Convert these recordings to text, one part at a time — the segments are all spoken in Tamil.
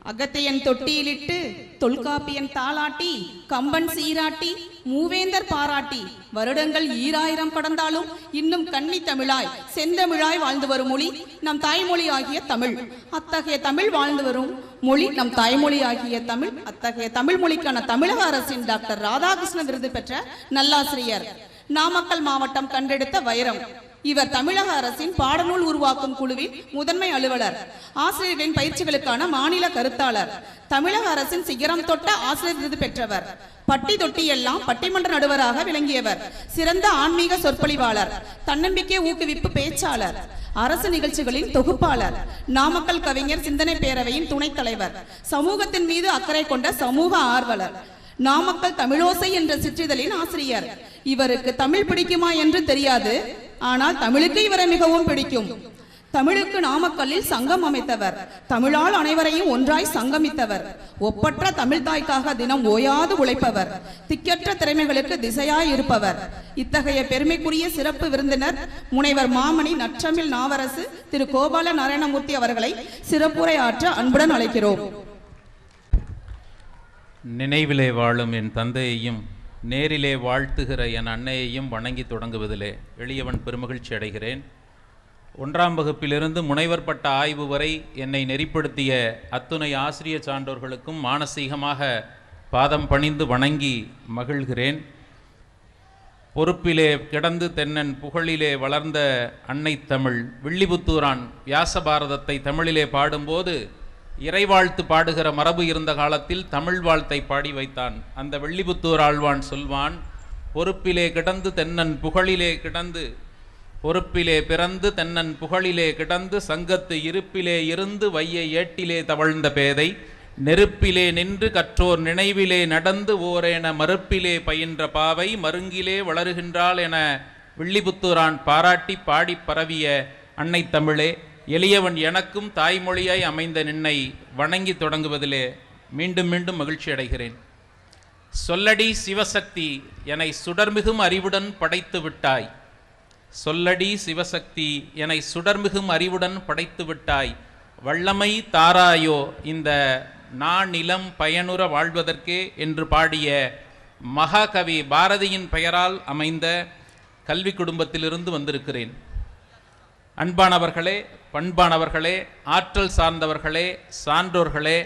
அகத்தையன் தொட்டியிலிட்டு தொல்காப்பியன் தாளாட்டி கம்பன் சீராட்டி மூவேந்தர் பாராட்டி வருடங்கள் 2000 கடந்தாலும் இன்னும் கன்னி தமிழாய் செந்தமிழாய் வாழ்ந்து வரும் மொழி நம் தாய்மொழி ஆகிய தமிழ். அத்தகைய தமிழ் வாழ்ந்து வரும் மொழி நம் தாய்மொழி ஆகிய தமிழ். அத்தகைய தமிழ் மொழிக்கான தமிழக அரசின் டாக்டர் ராதாகிருஷ்ணன் விருது பெற்ற நல்லாசிரியர், நாமக்கல் மாவட்டம் கண்டெடுத்த வைரம். இவர் தமிழக அரசின் பாடநூல் உருவாக்கும் குழுவின் முதன்மை அலுவலர், ஆசிரியர்களின் பயிற்சிகளுக்கான மாநில கருத்தாளர், தமிழக அரசின் சிகரம் தொட்ட ஆசிரியர் விருது பெற்றவர், பட்டி தொட்டி எல்லாம் பட்டிமன்ற நடுவராக விளங்கியவர், சிறந்த ஆன்மீக சொற்பொழிவாளர், தன்னம்பிக்கை ஊக்குவிப்பு பேச்சாளர், அரசு நிகழ்ச்சிகளின் தொகுப்பாளர், நாமக்கல் கவிஞர் சிந்தனை பேரவையின் துணைத் தலைவர், சமூகத்தின் மீது அக்கறை கொண்ட சமூக ஆர்வலர், நாமக்கல் தமிழோசை என்ற சிற்றிதழின் ஆசிரியர். இவருக்கு தமிழ் பிடிக்குமா என்று தெரியாது, ஆனால் தமிழுக்கு இவரை மிகவும் பிடிக்கும். தமிழுக்கு நாமக்கல்லில் சங்கம் அமைத்தவர், தமிழால் அனைவரையும் ஒன்றாய் சங்கமித்தவர், ஒப்பற்ற தமிழ் தாய்க்காக தினம் ஓயாது உழைப்பவர், திக்கற்ற திறமைகளுக்கு திசையாய் இருப்பவர். இத்தகைய பெருமைக்குரிய சிறப்பு விருந்தினர் முனைவர் மாமணி நற்றமிழ் நாவரசு திரு கோபால நாராயணமூர்த்தி அவர்களை சிறப்புரை ஆற்ற அன்புடன் அழைக்கிறோம். நினைவிலே வாழும் என் தந்தையையும் நேரிலே வாழ்த்துகிற என் அன்னையையும் வணங்கி தொடங்குவதிலே எளியவன் பெருமகிழ்ச்சி அடைகிறேன். 1ஆம் வகுப்பிலிருந்து முனைவர் பட்ட ஆய்வு வரை என்னை நெறிப்படுத்திய அத்துணை ஆசிரிய சான்றோர்களுக்கும் மானசீகமாக பாதம் பணிந்து வணங்கி மகிழ்கிறேன். பொறுப்பிலே கிடந்து தென்னன் புகழிலே வளர்ந்த அன்னை தமிழ் வில்லிபுத்தூரான் வியாசபாரதத்தை தமிழிலே பாடும்போது இறைவாழ்த்து பாடுகிற மரபு இருந்த காலத்தில் தமிழ் வாழ்த்தை பாடி வைத்தான். அந்த வெள்ளிபுத்தூர் ஆழ்வான் சொல்வான், பொறுப்பிலே கிடந்து தென்னன் புகழிலே கிடந்து, பொறுப்பிலே பிறந்து தென்னன் புகழிலே கிடந்து, சங்கத்து இருப்பிலே இருந்து வைய ஏட்டிலே தவழ்ந்த பேதை, நெருப்பிலே நின்று கற்றோர் நினைவிலே நடந்து ஓரேன மறுப்பிலே பயின்ற பாவை மருங்கிலே வளருகின்றாள் என வில்லிபுத்தூரான் பாராட்டி பாடி பரவிய அன்னை தமிழே, எளியவன் எனக்கும் தாய்மொழியாய் அமைந்த நின்னை வணங்கி தொடங்குவதிலே மீண்டும் மீண்டும் மகிழ்ச்சி அடைகிறேன். சொல்லடி சிவசக்தி என்னை சுடர்மிகும் அறிவுடன் படைத்து விட்டாய், சொல்லடி சிவசக்தி என்னை சுடர்மிகும் அறிவுடன் படைத்து விட்டாய், வல்லமை தாராயோ இந்த நானிலம் பயனுற வாழ்வதற்கே என்று பாடிய மகாகவி பாரதியின் பெயரால் அமைந்த கல்வி குடும்பத்திலிருந்து வந்திருக்கிறேன். அன்பானவர்களே, பண்பானவர்களே, ஆற்றல் சார்ந்தவர்களே, சான்றோர்களே,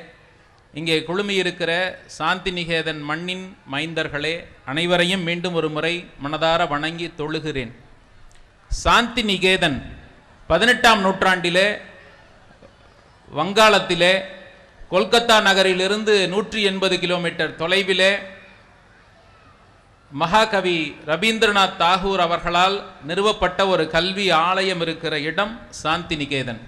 இங்கே குழுமியிருக்கிற சாந்தி நிகேதன் மண்ணின் மைந்தர்களே, அனைவரையும் மீண்டும் ஒரு முறை மனதார வணங்கி தொழுகிறேன். சாந்தி நிகேதன் 18ஆம் நூற்றாண்டிலே வங்காளத்திலே கொல்கத்தா நகரிலிருந்து 180 கிலோமீட்டர் தொலைவிலே மகாகவி ரவீந்திரநாத் தாகூர் அவர்களால் நிறுவப்பட்ட ஒரு கல்வி ஆலயம் இருக்கிற இடம் சாந்தி நிகேதன்.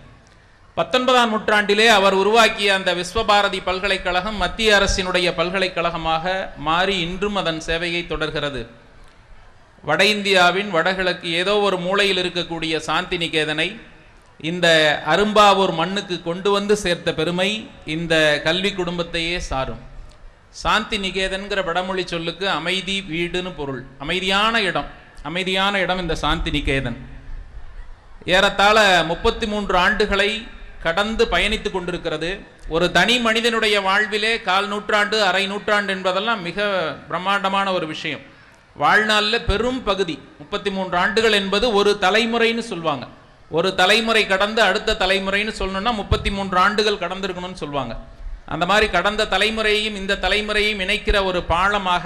19ஆம் நூற்றாண்டிலே அவர் உருவாக்கிய அந்த விஸ்வபாரதி பல்கலைக்கழகம் மத்திய அரசினுடைய பல்கலைக்கழகமாக மாறி இன்றும் அதன் சேவையை தொடர்கிறது. வட இந்தியாவின் வடகிழக்கு ஏதோ ஒரு மூலையில் இருக்கக்கூடிய சாந்தி நிகேதனை இந்த அரும்பாவூர் மண்ணுக்கு கொண்டு வந்து சேர்த்த பெருமை இந்த கல்வி குடும்பத்தையே சாரும். சாந்தி நிகேதன்கிற வடமொழி சொல்லுக்கு அமைதி வீடுன்னு பொருள். அமைதியான இடம் இந்த சாந்தி நிகேதன். ஏறத்தாழ 33 ஆண்டுகளை கடந்து பயணித்து கொண்டிருக்கிறது. ஒரு தனி மனிதனுடைய வாழ்விலே 1/4 நூற்றாண்டு, அரை நூற்றாண்டு என்பதெல்லாம் மிக பிரம்மாண்டமான ஒரு விஷயம். வாழ்நாளில் பெரும் பகுதி 33 ஆண்டுகள் என்பது ஒரு தலைமுறைன்னு சொல்லுவாங்க. ஒரு தலைமுறை கடந்து அடுத்த தலைமுறைன்னு சொல்லணும்னா 33 ஆண்டுகள் கடந்திருக்கணும்னு சொல்லுவாங்க. அந்த மாதிரி கடந்த தலைமுறையையும் இந்த தலைமுறையையும் இணைக்கிற ஒரு பாலமாக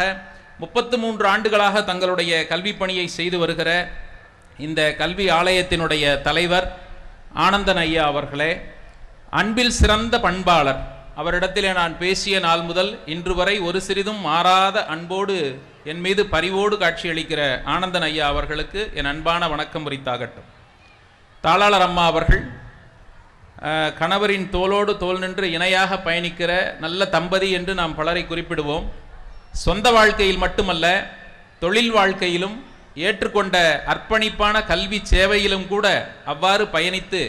33 ஆண்டுகளாக தங்களுடைய கல்வி பணியை செய்து வருகிற இந்த கல்வி ஆலயத்தினுடைய தலைவர் ஆனந்தன் ஐயா அவர்களே, அன்பில் சிறந்த பண்பாளர். அவரிடத்திலே நான் பேசிய நாள் முதல் இன்று வரை ஒரு சிறிதும் மாறாத அன்போடு என் மீது பரிவோடு காட்சியளிக்கிற ஆனந்தன் ஐயா அவர்களுக்கு என் அன்பான வணக்கம் உரித்தாகட்டும். தாளாளர் அம்மா அவர்கள் கணவரின் தோளோடு தோள் நின்று இணையாக பயணிக்கிற நல்ல தம்பதி என்று நாம் பலரை குறிப்பிடுவோம். சொந்த வாழ்க்கையில் மட்டுமல்ல, தொழில் வாழ்க்கையிலும் ஏற்றுக்கொண்ட அர்ப்பணிப்பான கல்வி சேவையிலும் கூட அவ்வாறு பயணித்து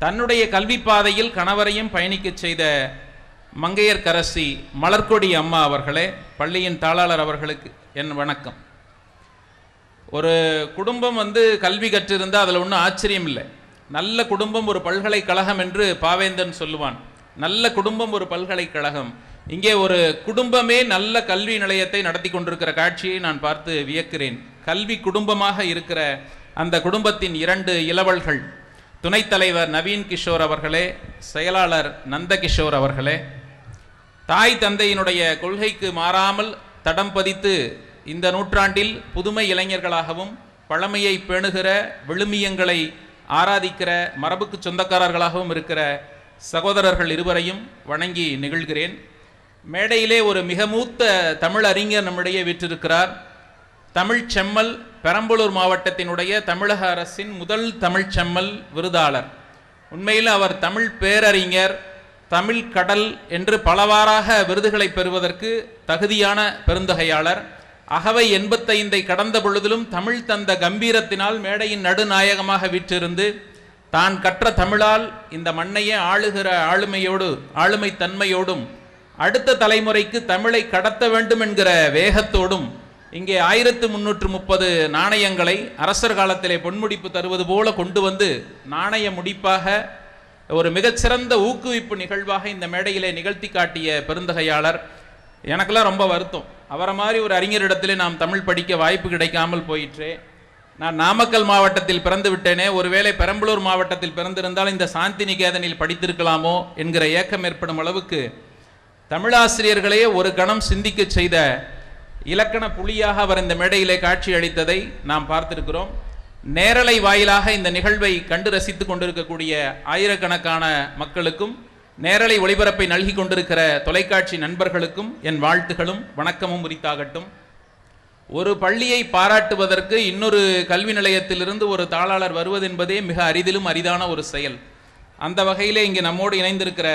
தன்னுடைய கல்வி பாதையில் கணவரையும் பயணிக்க செய்த மங்கையர்க்கரசி மலர்கொடி அம்மா அவர்களே, பள்ளியின் தாளாளர் அவர்களுக்கு என் வணக்கம். ஒரு குடும்பம் கல்வி கற்றிருந்தால் அதில் ஒன்றும் ஆச்சரியம் இல்லை. நல்ல குடும்பம் ஒரு பல்கலைக்கழகம் என்று பாவேந்தன் சொல்லுவான். நல்ல குடும்பம் ஒரு பல்கலைக்கழகம். இங்கே ஒரு குடும்பமே நல்ல கல்வி நிலையத்தை நடத்தி கொண்டிருக்கிற காட்சியை நான் பார்த்து வியக்கிறேன். கல்வி குடும்பமாக இருக்கிற அந்த குடும்பத்தின் 2 இளவல்கள், துணைத் தலைவர் நவீன் கிஷோர் அவர்களே, செயலாளர் நந்தகிஷோர் அவர்களே, தாய் தந்தையினுடைய கொள்கைக்கு மாறாமல் தடம் பதித்து இந்த நூற்றாண்டில் புதுமை இளைஞர்களாகவும் பழமையை பேணுகிற விழுமியங்களை ஆராதிக்கிற மரபுக்கு சொந்தக்காரர்களாகவும் இருக்கிற சகோதரர்கள் இருவரையும் வணங்கி நிகழ்கிறேன். மேடையிலே ஒரு மிக மூத்த தமிழ் அறிஞர் நம்மிடையே வீற்றிருக்கிறார். தமிழ் செம்மல், பெரம்பலூர் மாவட்டத்தினுடைய தமிழக அரசின் முதல் தமிழ் செம்மல் விருதாளர். உண்மையில் அவர் தமிழ் பேரறிஞர், தமிழ் கடல் என்று பலவாறாக விருதுகளை பெறுவதற்கு தகுதியான பெருந்தகையாளர். அகவை 85 கடந்த பொழுதிலும் தமிழ் தந்த கம்பீரத்தினால் மேடையின் நடுநாயகமாக வீற்றிருந்து தான் கற்ற தமிழால் இந்த மண்ணையே ஆளுகிற ஆளுமை தன்மையோடும் அடுத்த தலைமுறைக்கு தமிழை கடத்த வேண்டும் என்கிற வேகத்தோடும் இங்கே 1330 நாணயங்களை அரசர் காலத்திலே பொன்முடிப்பு தருவது போல கொண்டு வந்து நாணய முடிப்பாக ஒரு மிகச்சிறந்த ஊக்குவிப்பு நிகழ்வாக இந்த மேடையிலே நிகழ்த்தி காட்டிய பெருந்தகையாளர். எனக்கெல்லாம் ரொம்ப வருத்தம், அவரை மாதிரி ஒரு அறிஞரிடத்திலே நாம் தமிழ் படிக்க வாய்ப்பு கிடைக்காமல் போயிற்றே. நான் நாமக்கல் மாவட்டத்தில் பிறந்து விட்டேனே, ஒருவேளை பெரம்பலூர் மாவட்டத்தில் பிறந்திருந்தால் இந்த சாந்தி நிகேதனில் படித்திருக்கலாமோ என்கிற ஏக்கம் ஏற்படும் அளவுக்கு தமிழாசிரியர்களே ஒரு கணம் சிந்திக்க செய்த இலக்கண புலியாக அவர் இந்த மேடையிலே காட்சி அளித்ததை நாம் பார்த்திருக்கிறோம். நேரலை வாயிலாக இந்த நிகழ்வை கண்டு ரசித்துக் கொண்டிருக்கக்கூடிய ஆயிரக்கணக்கான மக்களுக்கும், நேரலை ஒளிபரப்பை நல்கி கொண்டிருக்கிற தொலைக்காட்சி நண்பர்களுக்கும் என் வாழ்த்துகளும் வணக்கமும் உரித்தாகட்டும். ஒரு பள்ளியை பாராட்டுவதற்கு இன்னொரு கல்வி நிலையத்திலிருந்து ஒரு தாளாளர் வருவது என்பதே மிக அரிதிலும் அரிதான ஒரு செயல். அந்த வகையிலே இங்கே நம்மோடு இணைந்திருக்கிற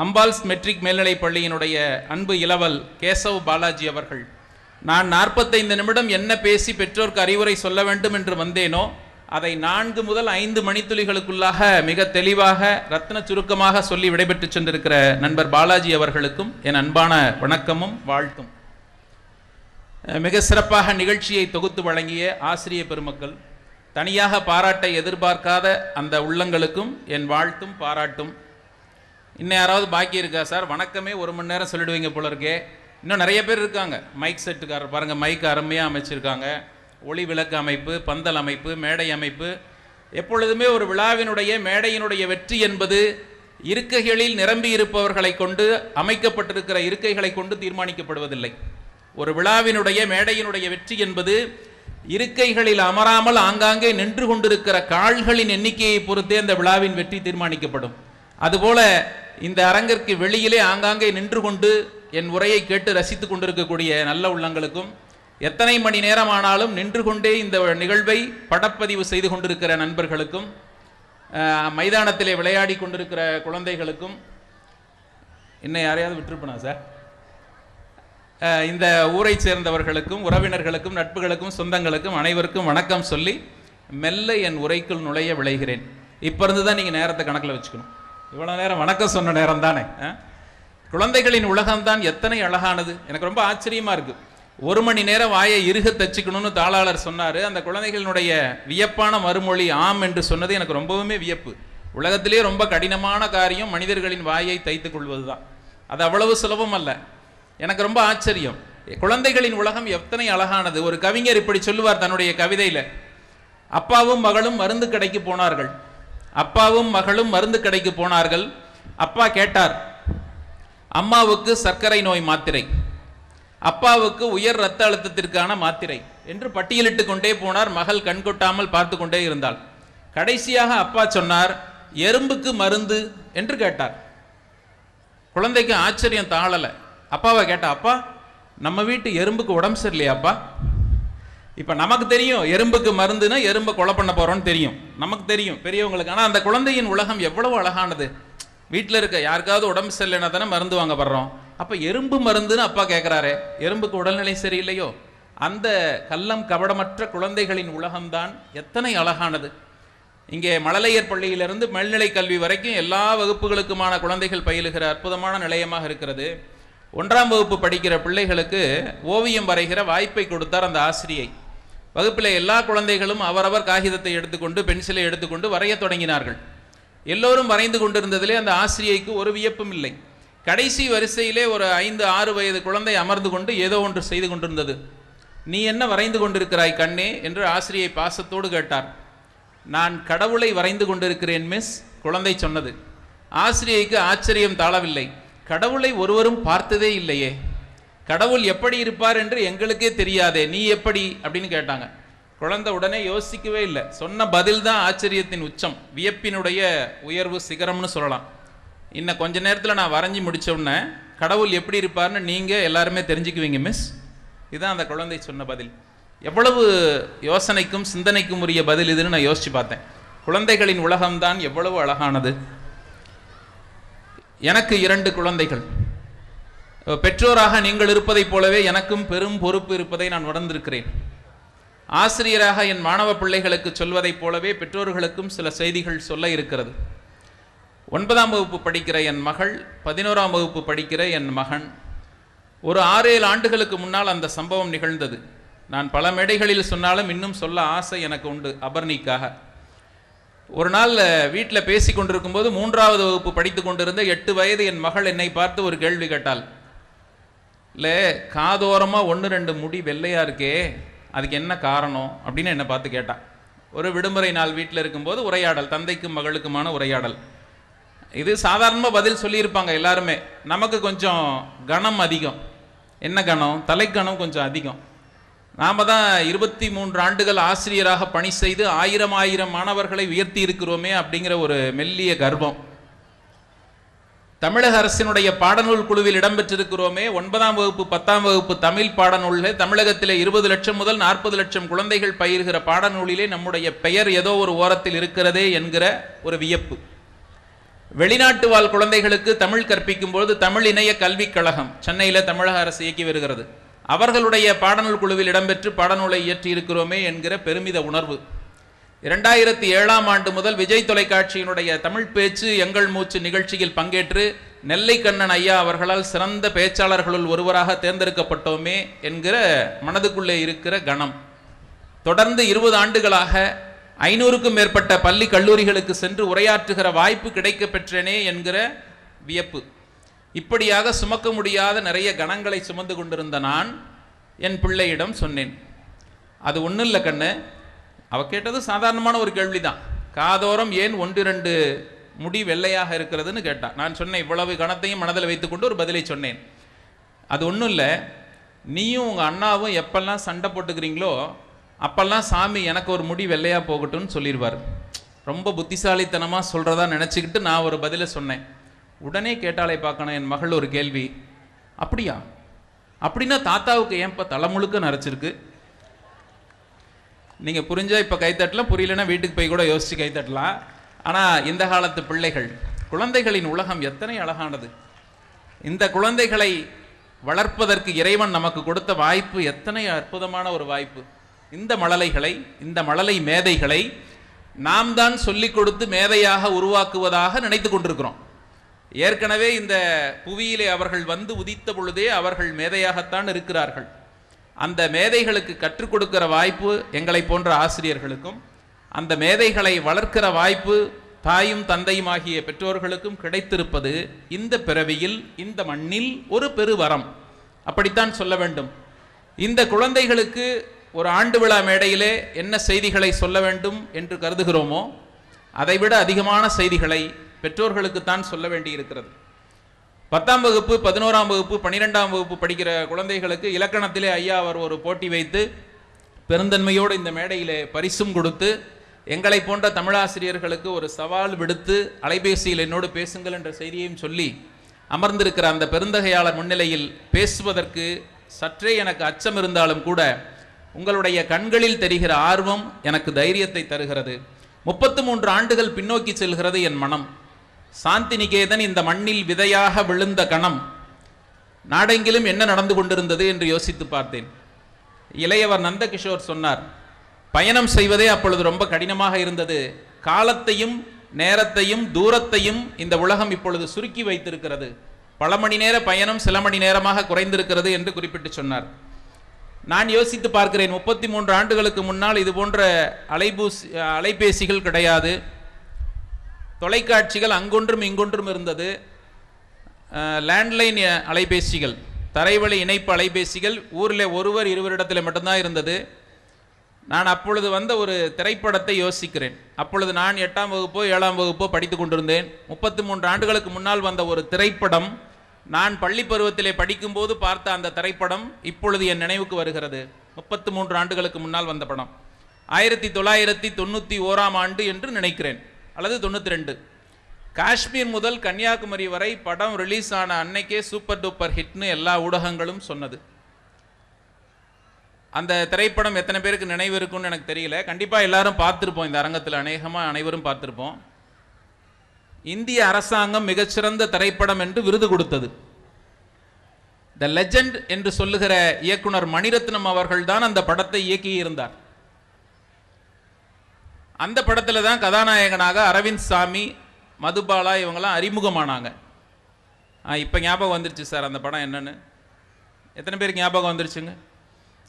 அம்பால்ஸ் மெட்ரிக் மேல்நிலைப் பள்ளியினுடைய அன்பு இளவல் கேசவ் பாலாஜி அவர்கள், நான் 45 நிமிடம் என்ன பேசி பெற்றோருக்கு அறிவுரை சொல்ல வேண்டும் என்று வந்தேனோ அதை 4 முதல் 5 மணித்துளிகளுக்குள்ளாக மிக தெளிவாக ரத்ன சுருக்கமாக சொல்லி விடைபெற்று சென்றிருக்கிற நண்பர் பாலாஜி அவர்களுக்கும் என் அன்பான வணக்கமும் வாழ்த்தும். மிக சிறப்பாக நிகழ்ச்சியை தொகுத்து வழங்கிய ஆசிரிய பெருமக்கள், தனியாக பாராட்டை எதிர்பார்க்காத அந்த உள்ளங்களுக்கும் என் வாழ்த்தும் பாராட்டும். இன்னும் யாராவது பாக்கி இருக்கா சார்? வணக்கமே 1 மணி நேரம் சொல்லிடுவீங்க போல இருக்கே. இன்னும் நிறைய பேர் இருக்காங்க. மைக் செட்டுக்காரர் பாருங்க, மைக் அருமையாக அமைச்சிருக்காங்க. ஒளி விளக்கு அமைப்பு, பந்தல் அமைப்பு, மேடை அமைப்பு. எப்பொழுதுமே ஒரு விழாவினுடைய மேடையினுடைய வெற்றி என்பது இருக்கைகளில் நிரம்பி இருப்பவர்களை கொண்டு அமைக்கப்பட்டிருக்கிற இருக்கைகளை கொண்டு தீர்மானிக்கப்படுவதில்லை. ஒரு விழாவினுடைய மேடையினுடைய வெற்றி என்பது இருக்கைகளில் அமராமல் ஆங்காங்கே நின்று கொண்டிருக்கிற கால்களின் எண்ணிக்கையை பொறுத்தே அந்த விழாவின் வெற்றி தீர்மானிக்கப்படும். அதுபோல இந்த அரங்கிற்கு வெளியிலே ஆங்காங்கே நின்று கொண்டு என் உரையை கேட்டு ரசித்துக் கொண்டிருக்கக்கூடிய நல்ல உள்ளங்களுக்கும், எத்தனை மணி நேரம் ஆனாலும் நின்று கொண்டே இந்த நிகழ்வை படப்பதிவு செய்து கொண்டிருக்கிற நண்பர்களுக்கும், மைதானத்திலே விளையாடி கொண்டிருக்கிற குழந்தைகளுக்கும், இன்னும் யாரையாவது விட்டுருப்பனா சார்? இந்த ஊரை சேர்ந்தவர்களுக்கும், உறவினர்களுக்கும், நட்புகளுக்கும், சொந்தங்களுக்கும் அனைவருக்கும் வணக்கம் சொல்லி மெல்ல என் உரைக்குள் நுழைய விளைகிறேன். இப்போ இருந்து தான் நீங்கள் நேரத்தை கணக்கில் வச்சுக்கணும். இவ்வளோ நேரம் வணக்கம் சொன்ன நேரம் தானே. குழந்தைகளின் உலகம்தான் எத்தனை அழகானது. எனக்கு ரொம்ப ஆச்சரியமாக இருக்குது. 1 மணி நேரம் வாயை இறுக தச்சுக்கணும்னு தாளாளர் சொன்னார். அந்த குழந்தைகளினுடைய வியப்பான மறுமொழி ஆம் என்று சொன்னது எனக்கு ரொம்பவுமே வியப்பு. உலகத்திலே ரொம்ப கடினமான காரியம் மனிதர்களின் வாயை தைத்துக் கொள்வது தான். அது அவ்வளவு சுலபம் அல்ல. எனக்கு ரொம்ப ஆச்சரியம். குழந்தைகளின் உலகம் எத்தனை அழகானது. ஒரு கவிஞர் இப்படி சொல்லுவார் தன்னுடைய கவிதையில், அப்பாவும் மகளும் மருந்து கடைக்கு போனார்கள். அப்பாவும் மகளும் மருந்து கடைக்கு போனார்கள். அப்பா கேட்டார், அம்மாவுக்கு சர்க்கரை நோய் மாத்திரை, அப்பாவுக்கு உயர் இரத்த அழுத்தத்திற்கான மாத்திரை என்று பட்டியலிட்டு கொண்டே போனார். மகள் கண்கொட்டாமல் பார்த்து கொண்டே இருந்தாள். கடைசியாக அப்பா சொன்னார், எறும்புக்கு மருந்து என்று கேட்டார். குழந்தைக்கு ஆச்சரியம் தாழலை. அப்பாவை கேட்டா, அப்பா நம்ம வீட்டு எறும்புக்கு உடம்பு சரியில்லையாப்பா? இப்போ நமக்கு தெரியும் எறும்புக்கு மருந்துன்னா எறும்பை கொலை பண்ண போறோம்னு தெரியும், நமக்கு தெரியும் பெரியவங்களுக்கு. ஆனால் அந்த குழந்தையின் உலகம் எவ்வளவு அழகானது. வீட்டில் இருக்க யாருக்காவது உடம்பு சரியில்லைன்னா தானே மருந்து வாங்க படுறோம். அப்போ எறும்பு மருந்துன்னு அப்பா கேட்குறாரு, எறும்புக்கு உடல்நிலை சரியில்லையோ? அந்த கள்ளம் கபடமற்ற குழந்தைகளின் உலகம்தான் எத்தனை அழகானது. இங்கே மழலையர் பள்ளியிலிருந்து மேல்நிலை கல்வி வரைக்கும் எல்லா வகுப்புகளுக்குமான குழந்தைகள் பயிலுகிற அற்புதமான நிலையமாக இருக்கிறது. 1ஆம் வகுப்பு படிக்கிற பிள்ளைகளுக்கு ஓவியம் வரைகிற வாய்ப்பை கொடுத்தார் அந்த ஆசிரியை. வகுப்பில் எல்லா குழந்தைகளும் அவரவர் காகிதத்தை எடுத்துக்கொண்டு பென்சிலை எடுத்துக்கொண்டு வரைய தொடங்கினார்கள். எல்லோரும் வரைந்து கொண்டிருந்ததிலே அந்த ஆசிரியைக்கு ஒரு வியப்பும் இல்லை. கடைசி வரிசையிலே ஒரு 5-6 வயது குழந்தை அமர்ந்து கொண்டு ஏதோ ஒன்று செய்து கொண்டிருந்தது. நீ என்ன வரைந்து கொண்டிருக்கிறாய் கண்ணே என்று ஆசிரியை பாசத்தோடு கேட்டார். நான் கடவுளை வரைந்து கொண்டிருக்கிறேன் மிஸ், குழந்தை சொன்னது. ஆசிரியைக்கு ஆச்சரியம் தாழவில்லை. கடவுளை ஒருவரும் பார்த்ததே இல்லையே, கடவுள் எப்படி இருப்பார் என்று எங்களுக்கே தெரியாதே, நீ எப்படி அப்படின்னு கேட்டாங்க. குழந்தை உடனே யோசிக்கவே இல்லை. சொன்ன பதில் தான் ஆச்சரியத்தின் உச்சம், வியப்பினுடைய உயர்வு சிகரம்னு சொல்லலாம். இன்னும் கொஞ்ச நேரத்தில் நான் வரைஞ்சி முடிச்ச உடனே கடவுள் எப்படி இருப்பார்னு நீங்கள் எல்லாருமே தெரிஞ்சுக்குவீங்க மிஸ். இதுதான் அந்த குழந்தை சொன்ன பதில். எவ்வளவு யோசனைக்கும் சிந்தனைக்கும் உரிய பதில் இதுன்னு நான் யோசிச்சு பார்த்தேன். குழந்தைகளின் உலகம்தான் எவ்வளவு அழகானது. எனக்கு 2 குழந்தைகள். பெற்றோராக நீங்கள் இருப்பதைப் போலவே எனக்கும் பெரும் பொறுப்பு இருப்பதை நான் உணர்ந்திருக்கிறேன். ஆசிரியராக என் மாணவ பிள்ளைகளுக்கு சொல்வதைப் போலவே பெற்றோர்களுக்கும் சில செய்திகள் சொல்ல இருக்கிறது. 9ஆம் வகுப்பு படிக்கிற என் மகள், 11ஆம் வகுப்பு படிக்கிற என் மகன். ஒரு 6-7 ஆண்டுகளுக்கு முன்னால் அந்த சம்பவம் நிகழ்ந்தது. நான் பல மேடைகளில் சொன்னாலும் இன்னும் சொல்ல ஆசை எனக்கு உண்டு அபர்ணிக்காக. ஒரு நாள் வீட்டில் பேசி கொண்டிருக்கும் போது 3ஆவது வகுப்பு படித்து கொண்டிருந்த 8 வயது என் மகள் என்னை பார்த்து ஒரு கேள்வி கேட்டாள். இல்லை, காதோரமாக 1-2 முடி வெள்ளையா இருக்கே, அதுக்கு என்ன காரணம் அப்படின்னு என்னை பார்த்து கேட்டாள். ஒரு விடுமுறை நாள் வீட்டில் இருக்கும்போது உரையாடல், தந்தைக்கும் மகளுக்குமான உரையாடல். இது சாதாரணமாக பதில் சொல்லியிருப்பாங்க எல்லாருமே. நமக்கு கொஞ்சம் கணம் அதிகம். என்ன கணம்? தலைக்கணம் கொஞ்சம் அதிகம். நாம் தான் 23 ஆண்டுகள் ஆசிரியராக பணி செய்து 1000 மாணவர்களை உயர்த்தி இருக்கிறோமே அப்படிங்கிற ஒரு மெல்லிய கர்வம். தமிழக அரசினுடைய பாடநூல் குழுவில் இடம்பெற்றிருக்கிறோமே. 9ஆம் வகுப்பு 10ஆம் வகுப்பு தமிழ் பாடநூலில் தமிழகத்திலே 20 லட்சம் முதல் 40 லட்சம் குழந்தைகள் பயிர்கிற பாடநூலிலே நம்முடைய பெயர் ஏதோ ஒரு ஓரத்தில் இருக்கிறதே என்கிற ஒரு வியப்பு. வெளிநாட்டு வாழ் குழந்தைகளுக்கு தமிழ் கற்பிக்கும் பொழுது தமிழ் இணைய கல்விக் கழகம் சென்னையில் தமிழக அரசு இயக்கி வருகிறது. அவர்களுடைய பாடநூல் குழுவில் இடம்பெற்று பாடநூலை இயற்றி இருக்கிறோமே என்கிற பெருமித உணர்வு. 2007ஆம் ஆண்டு முதல் விஜய் தொலைக்காட்சியினுடைய தமிழ் பேச்சு எங்கள் மூச்சு நிகழ்ச்சியில் பங்கேற்று நெல்லை கண்ணன் ஐயா அவர்களால் சிறந்த பேச்சாளர்களுள் ஒருவராக தேர்ந்தெடுக்கப்பட்டோமே என்கிற மனதுக்குள்ளே இருக்கிற கணம். தொடர்ந்து 20 ஆண்டுகளாக 500க்கும் மேற்பட்ட பள்ளி கல்லூரிகளுக்கு சென்று உரையாற்றுகிற வாய்ப்பு கிடைக்க பெற்றேனே என்கிற வியப்பு. இப்படியாக சுமக்க முடியாத நிறைய கணங்களை சுமந்து கொண்டிருந்த நான் என் பிள்ளையிடம் சொன்னேன், அது ஒன்றும் இல்லை கண்ணு. அவ கேட்டது சாதாரணமான ஒரு கேள்விதான். காதோரம் ஏன் 1-2 முடி வெள்ளையாக இருக்கிறதுன்னு கேட்டான். நான் சொன்னேன், இவ்வளவு கணத்தையும் மனதில் வைத்துக்கொண்டு ஒரு பதிலை சொன்னேன். அது ஒன்றும் இல்லை, நீயும் உங்கள் அண்ணாவும் எப்பெல்லாம் சண்டை போட்டுக்கிறீங்களோ அப்பெல்லாம் சாமி எனக்கு ஒரு முடி வெள்ளையாக போகட்டும்னு சொல்லிடுவார். ரொம்ப புத்திசாலித்தனமாக சொல்கிறதா நினச்சிக்கிட்டு நான் ஒரு பதிலை சொன்னேன். உடனே கேட்டாலே பார்க்கணும் என் மகள் ஒரு கேள்வி, அப்படியா? அப்படின்னா தாத்தாவுக்கு ஏன்ப்பா தலை முழுக்க நரைச்சிருக்கு? நீங்கள் புரிஞ்சால் இப்போ கைத்தட்டலாம், புரியலன்னா வீட்டுக்கு போய் கூட யோசித்து கைத்தட்டலாம். ஆனால் இந்த காலத்து பிள்ளைகள், குழந்தைகளின் உலகம் எத்தனை அழகானது. இந்த குழந்தைகளை வளர்ப்பதற்கு இறைவன் நமக்கு கொடுத்த வாய்ப்பு எத்தனை அற்புதமான ஒரு வாய்ப்பு. இந்த மழலைகளை, இந்த மழலை மேதைகளை நாம் தான் சொல்லிக் கொடுத்து மேதையாக உருவாக்குவதாக நினைத்து கொண்டிருக்கிறோம். ஏற்கனவே இந்த புவியிலே அவர்கள் வந்து உதித்த பொழுதே அவர்கள் மேதையாகத்தான் இருக்கிறார்கள். அந்த மேதைகளுக்கு கற்றுக் கொடுக்கிற வாய்ப்பு எங்களை போன்ற ஆசிரியர்களுக்கும், அந்த மேதைகளை வளர்க்கிற வாய்ப்பு தாயும் தந்தையுமாகிய பெற்றோர்களுக்கும் கிடைத்திருப்பது இந்த பிறவியில், இந்த மண்ணில் ஒரு பெருவரம். அப்படித்தான் சொல்ல வேண்டும். இந்த குழந்தைகளுக்கு ஒரு ஆண்டு விழா மேடையிலே என்ன செய்திகளை சொல்ல வேண்டும் என்று கருதுகிறோமோ அதைவிட அதிகமான செய்திகளை பெற்றோர்களுக்குத்தான் சொல்ல வேண்டி இருக்கிறது. 10ஆம் வகுப்பு 11ஆம் வகுப்பு 12ஆம் வகுப்பு படிக்கிற குழந்தைகளுக்கு இலக்கணத்திலே ஐயா அவர் ஒரு போட்டி வைத்து பெருந்தன்மையோடு இந்த மேடையிலே பரிசும் கொடுத்து, எங்களை போன்ற தமிழாசிரியர்களுக்கு ஒரு சவால் விடுத்து அலைபேசியில் என்னோடு பேசுங்கள் என்ற செய்தியையும் சொல்லி அமர்ந்திருக்கிற அந்த பெருந்தகையாளர் முன்னிலையில் பேசுவதற்கு சற்றே எனக்கு அச்சம் இருந்தாலும் கூட உங்களுடைய கண்களில் தெரிகிற ஆர்வம் எனக்கு தைரியத்தை தருகிறது. 33 ஆண்டுகள் பின்னோக்கி செல்கிறது என் மனம். சாந்தி நிகேதன் இந்த மண்ணில் விதையாக விழுந்த கணம் நாடெங்கிலும் என்ன நடந்து கொண்டிருந்தது என்று யோசித்து பார்த்தேன். இளையவர் நந்தகிஷோர் சொன்னார், பயணம் செய்வதே அப்பொழுது ரொம்ப கடினமாக இருந்தது. காலத்தையும் நேரத்தையும் தூரத்தையும் இந்த உலகம் இப்பொழுது சுருக்கி வைத்திருக்கிறது. பல மணி நேர பயணம் சில மணி நேரமாக குறைந்திருக்கிறது என்று குறிப்பிட்டு சொன்னார். நான் யோசித்து பார்க்கிறேன், 33 ஆண்டுகளுக்கு முன்னால் இது போன்ற அலைபேசிகள் கிடையாது, தொலைக்காட்சிகள் அங்கொன்றும் இங்கொன்றும் இருந்தது. லேண்ட்லைன் அலைபேசிகள், தரைவழி இணைப்பு அலைபேசிகள் ஊரில் ஒருவர் இருவரிடத்தில் மட்டும்தான் இருந்தது. நான் அப்பொழுது வந்த ஒரு திரைப்படத்தை யோசிக்கிறேன். அப்பொழுது நான் 8ஆம் வகுப்போ 7ஆம் வகுப்போ படித்து கொண்டிருந்தேன். 33 ஆண்டுகளுக்கு முன்னால் வந்த ஒரு திரைப்படம், நான் பள்ளி பருவத்திலே படிக்கும்போது பார்த்த அந்த திரைப்படம் இப்பொழுது என் நினைவுக்கு வருகிறது. 33 ஆண்டுகளுக்கு முன்னால் வந்த படம் 1991ஆம் ஆண்டு என்று நினைக்கிறேன், அல்லது 92. காஷ்மீர் முதல் கன்னியாகுமரி வரை படம் ரிலீஸ் ஆன அன்னைக்கே சூப்பர் டூப்பர் ஹிட்னு எல்லா ஊடகங்களும் சொன்னது. அந்த திரைப்படம் எத்தனை பேருக்கு நினைவு இருக்குன்னு எனக்கு தெரியல. கண்டிப்பாக எல்லாரும் பார்த்துருப்போம், இந்த அரங்கத்தில் அநேகமாக அனைவரும் பார்த்துருப்போம். இந்திய அரசாங்கம் மிகச்சிறந்த திரைப்படம் என்று விருது கொடுத்தது. த லெஜெண்ட் என்று சொல்லுகிற இயக்குனர் மணிரத்னம் அவர்கள் தான் அந்த படத்தை இயக்கியிருந்தார். அந்த படத்தில் தான் கதாநாயகனாக அரவிந்த் சாமி, மதுபாலா இவங்கெல்லாம் அறிமுகமானாங்க. இப்போ ஞாபகம் வந்துருச்சு சார் அந்த படம் என்னன்னு. எத்தனை பேருக்கு ஞாபகம் வந்துருச்சுங்க?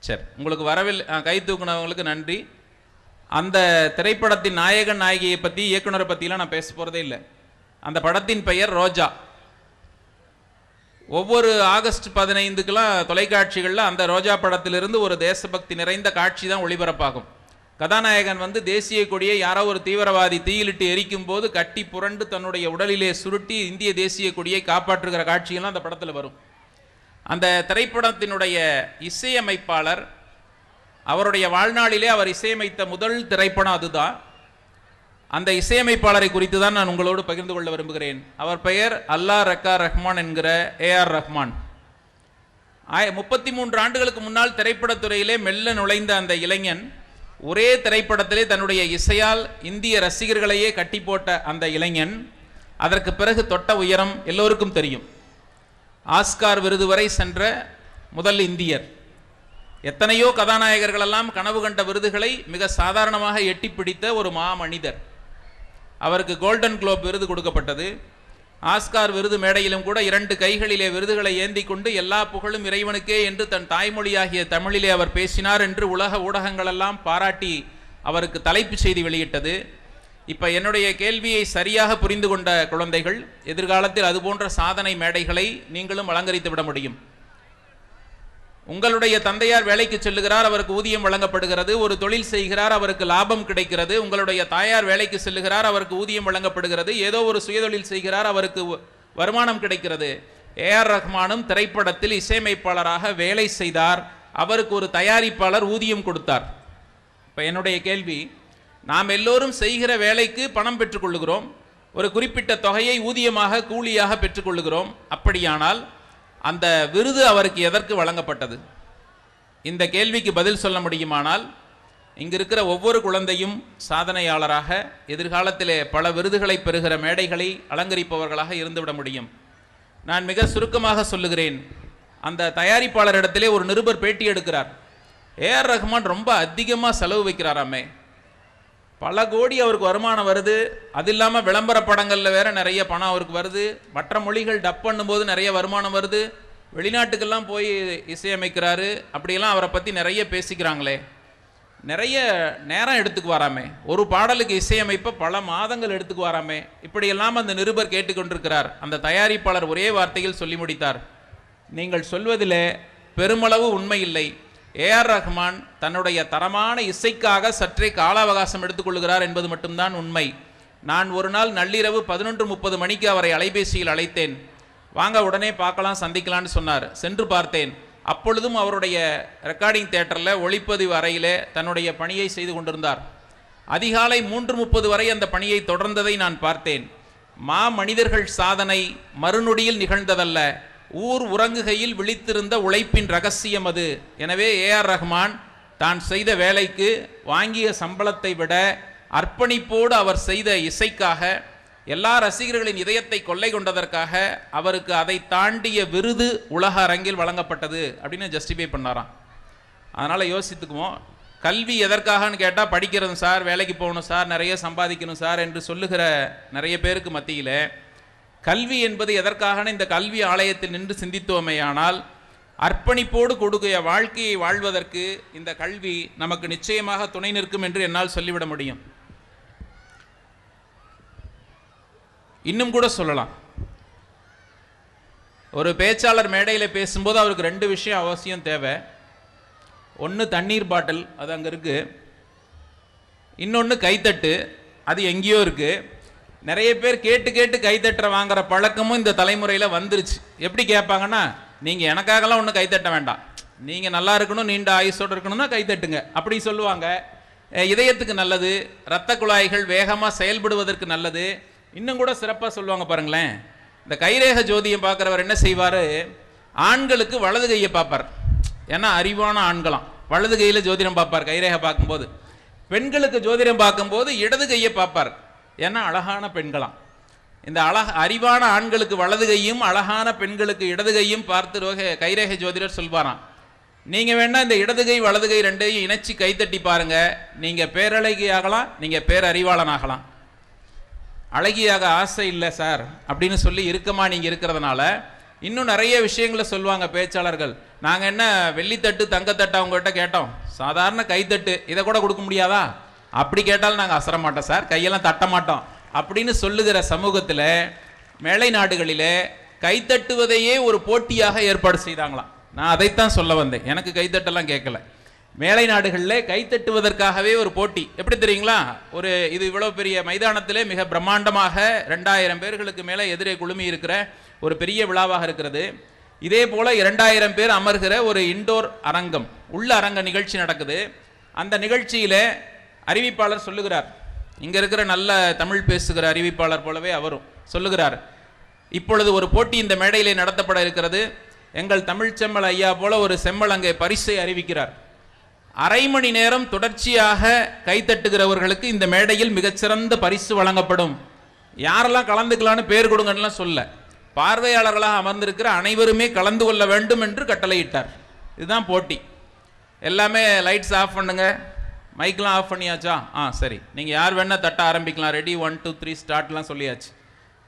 சரி, உங்களுக்கு வரவில் கை தூக்குனவங்களுக்கு நன்றி. அந்த திரைப்படத்தின் நாயகன் நாயகியை பற்றி, இயக்குனரை பற்றிலாம் நான் பேச போகிறதே இல்லை. அந்த படத்தின் பெயர் ரோஜா. ஒவ்வொரு ஆகஸ்ட் 15க்கெல்லாம் தொலைக்காட்சிகளில் அந்த ரோஜா படத்திலிருந்து ஒரு தேசபக்தி நிறைந்த காட்சி தான் ஒளிபரப்பாகும். கதாநாயகன் தேசிய கொடியை யாரோ ஒரு தீவிரவாதி தீயிலிட்டு எரிக்கும் போது கட்டி புரண்டு தன்னுடைய உடலிலே சுருட்டி இந்திய தேசிய கொடியை காப்பாற்றுகிற காட்சியெல்லாம் அந்த படத்தில் வரும். அந்த திரைப்படத்தினுடைய இசையமைப்பாளர், அவருடைய வாழ்நாளிலே அவர் இசையமைத்த முதல் திரைப்படம் அதுதான். அந்த இசையமைப்பாளரை குறித்து தான் நான் உங்களோடு பகிர்ந்து கொள்ள விரும்புகிறேன். அவர் பெயர் அல்லா ரக்கா ரஹ்மான் என்கிற ஏஆர் ரஹ்மான். 33 ஆண்டுகளுக்கு முன்னால் திரைப்படத்துறையிலே மெல்ல நுழைந்த அந்த இளைஞன், ஒரே திரைப்படத்திலே தன்னுடைய இசையால் இந்திய ரசிகர்களையே கட்டி போட்ட அந்த இளைஞன் அதற்கு பிறகு தொட்ட உயரம் எல்லோருக்கும் தெரியும். ஆஸ்கார் விருது வரை சென்ற முதல் இந்தியர். எத்தனையோ கதாநாயகர்கள் எல்லாம் கனவு கண்ட விருதுகளை மிக சாதாரணமாக எட்டி பிடித்த ஒரு மாமனிதர். அவருக்கு கோல்டன் குளோப் விருது கொடுக்கப்பட்டது. ஆஸ்கார் விருது மேடையிலும் கூட 2 கைகளிலே விருதுகளை ஏந்தி கொண்டு எல்லா புகழும் இறைவனுக்கே என்று தன் தாய்மொழியாகிய தமிழிலே அவர் பேசினார் என்று உலக ஊடகங்களெல்லாம் பாராட்டி அவருக்கு தலைப்பு செய்தி வெளியிட்டது. இப்போ என்னுடைய கேள்வியை சரியாக புரிந்து கொண்ட குழந்தைகள், எதிர்காலத்தில் அதுபோன்ற சாதனை மேடைகளை நீங்களும் அலங்கரித்து விட முடியும். உங்களுடைய தந்தையார் வேலைக்கு செல்லுகிறார், அவருக்கு ஊதியம் வழங்கப்படுகிறது. ஒரு தொழில் செய்கிறார், அவருக்கு லாபம் கிடைக்கிறது. உங்களுடைய தாயார் வேலைக்கு செல்லுகிறார், அவருக்கு ஊதியம் வழங்கப்படுகிறது. ஏதோ ஒரு சுயதொழில் செய்கிறார், அவருக்கு வருமானம் கிடைக்கிறது. ஏஆர் ரஹ்மானும் திரைப்படத்தில் இசையமைப்பாளராக வேலை செய்தார். அவருக்கு ஒரு தயாரிப்பாளர் ஊதியம் கொடுத்தார். இப்போ என்னுடைய கேள்வி, நாம் எல்லோரும் செய்கிற வேலைக்கு பணம் பெற்றுக்கொள்ளுகிறோம். ஒரு குறிப்பிட்ட தொகையை ஊதியமாக கூலியாக பெற்றுக்கொள்ளுகிறோம். அப்படியானால் அந்த விருது அவருக்கு எதற்கு வழங்கப்பட்டது? இந்த கேள்விக்கு பதில் சொல்ல முடியுமானால் இங்கு இருக்கிற ஒவ்வொரு குழந்தையும் சாதனையாளராக எதிர்காலத்திலே பல விருதுகளை பெறுகிற மேடைகளை அலங்கரிப்பவர்களாக இருந்துவிட முடியும். நான் மிக சுருக்கமாக சொல்லுகிறேன். அந்த தயாரிப்பாளரிடத்திலே ஒரு நிருபர் பேட்டி எடுக்கிறார். ஏஆர் ரஹ்மான் ரொம்ப அதிகமாக செலவு வைக்கிறாராமே, பல கோடி அவருக்கு வருமானம் வருது. அது இல்லாமல் விளம்பர படங்களில் வேற நிறைய பணம் அவருக்கு வருது. மற்ற மொழிகள் டப் பண்ணும்போது நிறைய வருமானம் வருது. வெளிநாட்டுக்கெல்லாம் போய் இசையமைக்கிறாரு. அப்படியெல்லாம் அவரை பற்றி நிறைய பேசிக்கிறாங்களே, நிறைய நேரம் எடுத்துக்குவாராமே, ஒரு பாடலுக்கு இசையமைப்ப பல மாதங்கள் எடுத்துக்குவாராமே. இப்படியெல்லாம் அந்த நிருபர் கேட்டுக்கொண்டிருக்கிறார். அந்த தயாரிப்பாளர் ஒரே வார்த்தையில் சொல்லி முடித்தார், நீங்கள் சொல்வதிலே பெருமளவு உண்மை இல்லை. ஏஆர் ரஹ்மான் தன்னுடைய தரமான இசைக்காக சற்றே கால அவகாசம் எடுத்துக்கொள்கிறார் என்பது மட்டும்தான் உண்மை. நான் ஒரு நாள் நள்ளிரவு 11:30 மணிக்கு அவரை அலைபேசியில் அழைத்தேன். வாங்க உடனே பார்க்கலாம் சந்திக்கலான்னு சொன்னார். சென்று பார்த்தேன். அப்பொழுதும் அவருடைய ரெக்கார்டிங் தியேட்டரில் ஒளிப்பதிவு அறையிலே தன்னுடைய பணியை செய்து கொண்டிருந்தார். அதிகாலை 3:30 வரை அந்த பணியை தொடர்ந்ததை நான் பார்த்தேன். மனிதர்கள் சாதனை மறுநொடியில் நிகழ்ந்ததல்ல, ஊர் உறங்குகையில் விழித்திருந்த உழைப்பின் ரகசியம் அது. எனவே ஏஆர் ரஹ்மான் தான் செய்த வேலைக்கு வாங்கிய சம்பளத்தை விட அர்ப்பணிப்போடு அவர் செய்த இசைக்காக, எல்லா ரசிகர்களின் இதயத்தை கொள்ளை கொண்டதற்காக அவருக்கு அதை தாண்டிய விருது உலக அரங்கில் வழங்கப்பட்டது அப்படின்னு ஜஸ்டிஃபை பண்ணாராம். அதனால் யோசித்துக்குவோம். கல்வி எதற்காகன்னு கேட்டால் படிக்கிறது சார், வேலைக்கு போகணும் சார், நிறைய சம்பாதிக்கணும் சார் என்று சொல்லுகிற நிறைய பேருக்கு மத்தியில் கல்வி என்பது எதற்காக இந்த கல்வி ஆலயத்தில் நின்று சிந்தித்தோமேயானால் அர்ப்பணிப்போடு கொடுக்கிற வாழ்க்கையை வாழ்வதற்கு இந்த கல்வி நமக்கு நிச்சயமாக துணை நிற்கும் என்று என்னால் சொல்லிவிட முடியும். இன்னும் கூட சொல்லலாம். ஒரு பேச்சாளர் மேடையில் பேசும்போது அவருக்கு 2 விஷயம் அவசியம் தேவை. ஒன்று தண்ணீர் பாட்டில், அது அங்கே இருக்குது. இன்னொன்று கைத்தட்டு, அது எங்கேயோ இருக்குது. நிறைய பேர் கேட்டு கேட்டு கைத்தட்டுற வாங்குற பழக்கமும் இந்த தலைமுறையில் வந்துருச்சு. எப்படி கேட்பாங்கன்னா, நீங்கள் எனக்காகலாம் ஒன்றும் கைத்தட்ட வேண்டாம், நீங்கள் நல்லா இருக்கணும், நீண்ட ஆயுசோடு இருக்கணும்னா கைத்தட்டுங்க அப்படி சொல்லுவாங்க. இதயத்துக்கு நல்லது, இரத்த குழாய்கள் வேகமாக செயல்படுவதற்கு நல்லது. இன்னும் கூட சிறப்பாக சொல்லுவாங்க பாருங்களேன். இந்த கைரேக ஜோதியம் பார்க்குறவர் என்ன செய்வார், ஆண்களுக்கு வலது கையை பார்ப்பார். ஏன்னா அறிவான ஆண்களாம் வலது கையில் ஜோதிடம் பார்ப்பார் கைரேக பார்க்கும்போது. பெண்களுக்கு ஜோதிடம் பார்க்கும்போது இடது கையை பார்ப்பார். ஏன்னா அழகான பெண்களாம். இந்த அறிவான ஆண்களுக்கு வலது கையும் அழகான பெண்களுக்கு இடது கையும் பார்த்து கைரேக ஜோதிடர் சொல்வாராம், நீங்கள் வேணா இந்த இடது கை வலது கை 2ஐயும் இணைச்சி கைத்தட்டி பாருங்க, நீங்கள் பேரழகி ஆகலாம், நீங்கள் பேரறிவாளன் ஆகலாம். அழகியாக ஆசை இல்லை சார் அப்படின்னு சொல்லி இருக்கமா நீங்கள் இருக்கிறதுனால இன்னும் நிறைய விஷயங்களை சொல்லுவாங்க பேச்சாளர்கள். நாங்கள் என்ன வெள்ளித்தட்டு தங்கத்தட்டு அவங்ககிட்ட கேட்டோம், சாதாரண கைத்தட்டு இதை கூட கொடுக்க முடியாதா, அப்படி கேட்டாலும் நாங்கள் அசர மாட்டோம் சார், கையெல்லாம் தட்ட மாட்டோம் அப்படின்னு சொல்லுகிற சமூகத்தில் மேலை நாடுகளிலே கைத்தட்டுவதையே ஒரு போட்டியாக ஏற்பாடு செய்தாங்களாம். நான் அதைத்தான் சொல்ல வந்தேன், எனக்கு கைத்தட்டெல்லாம் கேட்கல. மேலை நாடுகளில் கைத்தட்டுவதற்காகவே ஒரு போட்டி. எப்படி தெரியுங்களா, இது இவ்வளோ பெரிய மைதானத்திலே மிக பிரம்மாண்டமாக 2000 பேர்களுக்கு மேலே எதிரே குழுமி இருக்கிற ஒரு பெரிய விழாவாக இருக்கிறது. இதே போல 2000 பேர் அமர்கிற ஒரு இண்டோர் அரங்கம், உள்ள அரங்க நிகழ்ச்சி நடக்குது. அந்த நிகழ்ச்சியில அறிவிப்பாளர் சொல்லுகிறார், இங்க இருக்கிற நல்ல தமிழ் பேசுகிற அறிவிப்பாளர் போலவே அவரும் சொல்லுகிறார், இப்பொழுது ஒரு போட்டி இந்த மேடையிலே நடத்தப்பட இருக்கிறது. எங்கள் தமிழ் செம்மல் ஐயா போல ஒரு செம்மல் அங்கே பரிசை அறிவிக்கிறார். அரை மணி நேரம் தொடர்ச்சியாக கைத்தட்டுகிறவர்களுக்கு இந்த மேடையில் மிகச்சிறந்த பரிசு வழங்கப்படும். யாரெல்லாம் கலந்துக்கலான்னு பேர் கொடுங்கன்னு சொல்ல, பார்வையாளர்களாக அமர்ந்திருக்கிற அனைவருமே கலந்து கொள்ள வேண்டும் என்று கட்டளையிட்டார். இதுதான் போட்டி. எல்லாமே லைட்ஸ் ஆஃப் பண்ணுங்க, மைக்லாம் ஆஃப் பண்ணியாச்சா, சரி, நீங்கள் யார் வேணால் தட்ட ஆரம்பிக்கலாம், ரெடி 1 2 3 ஸ்டார்ட்லாம் சொல்லியாச்சு.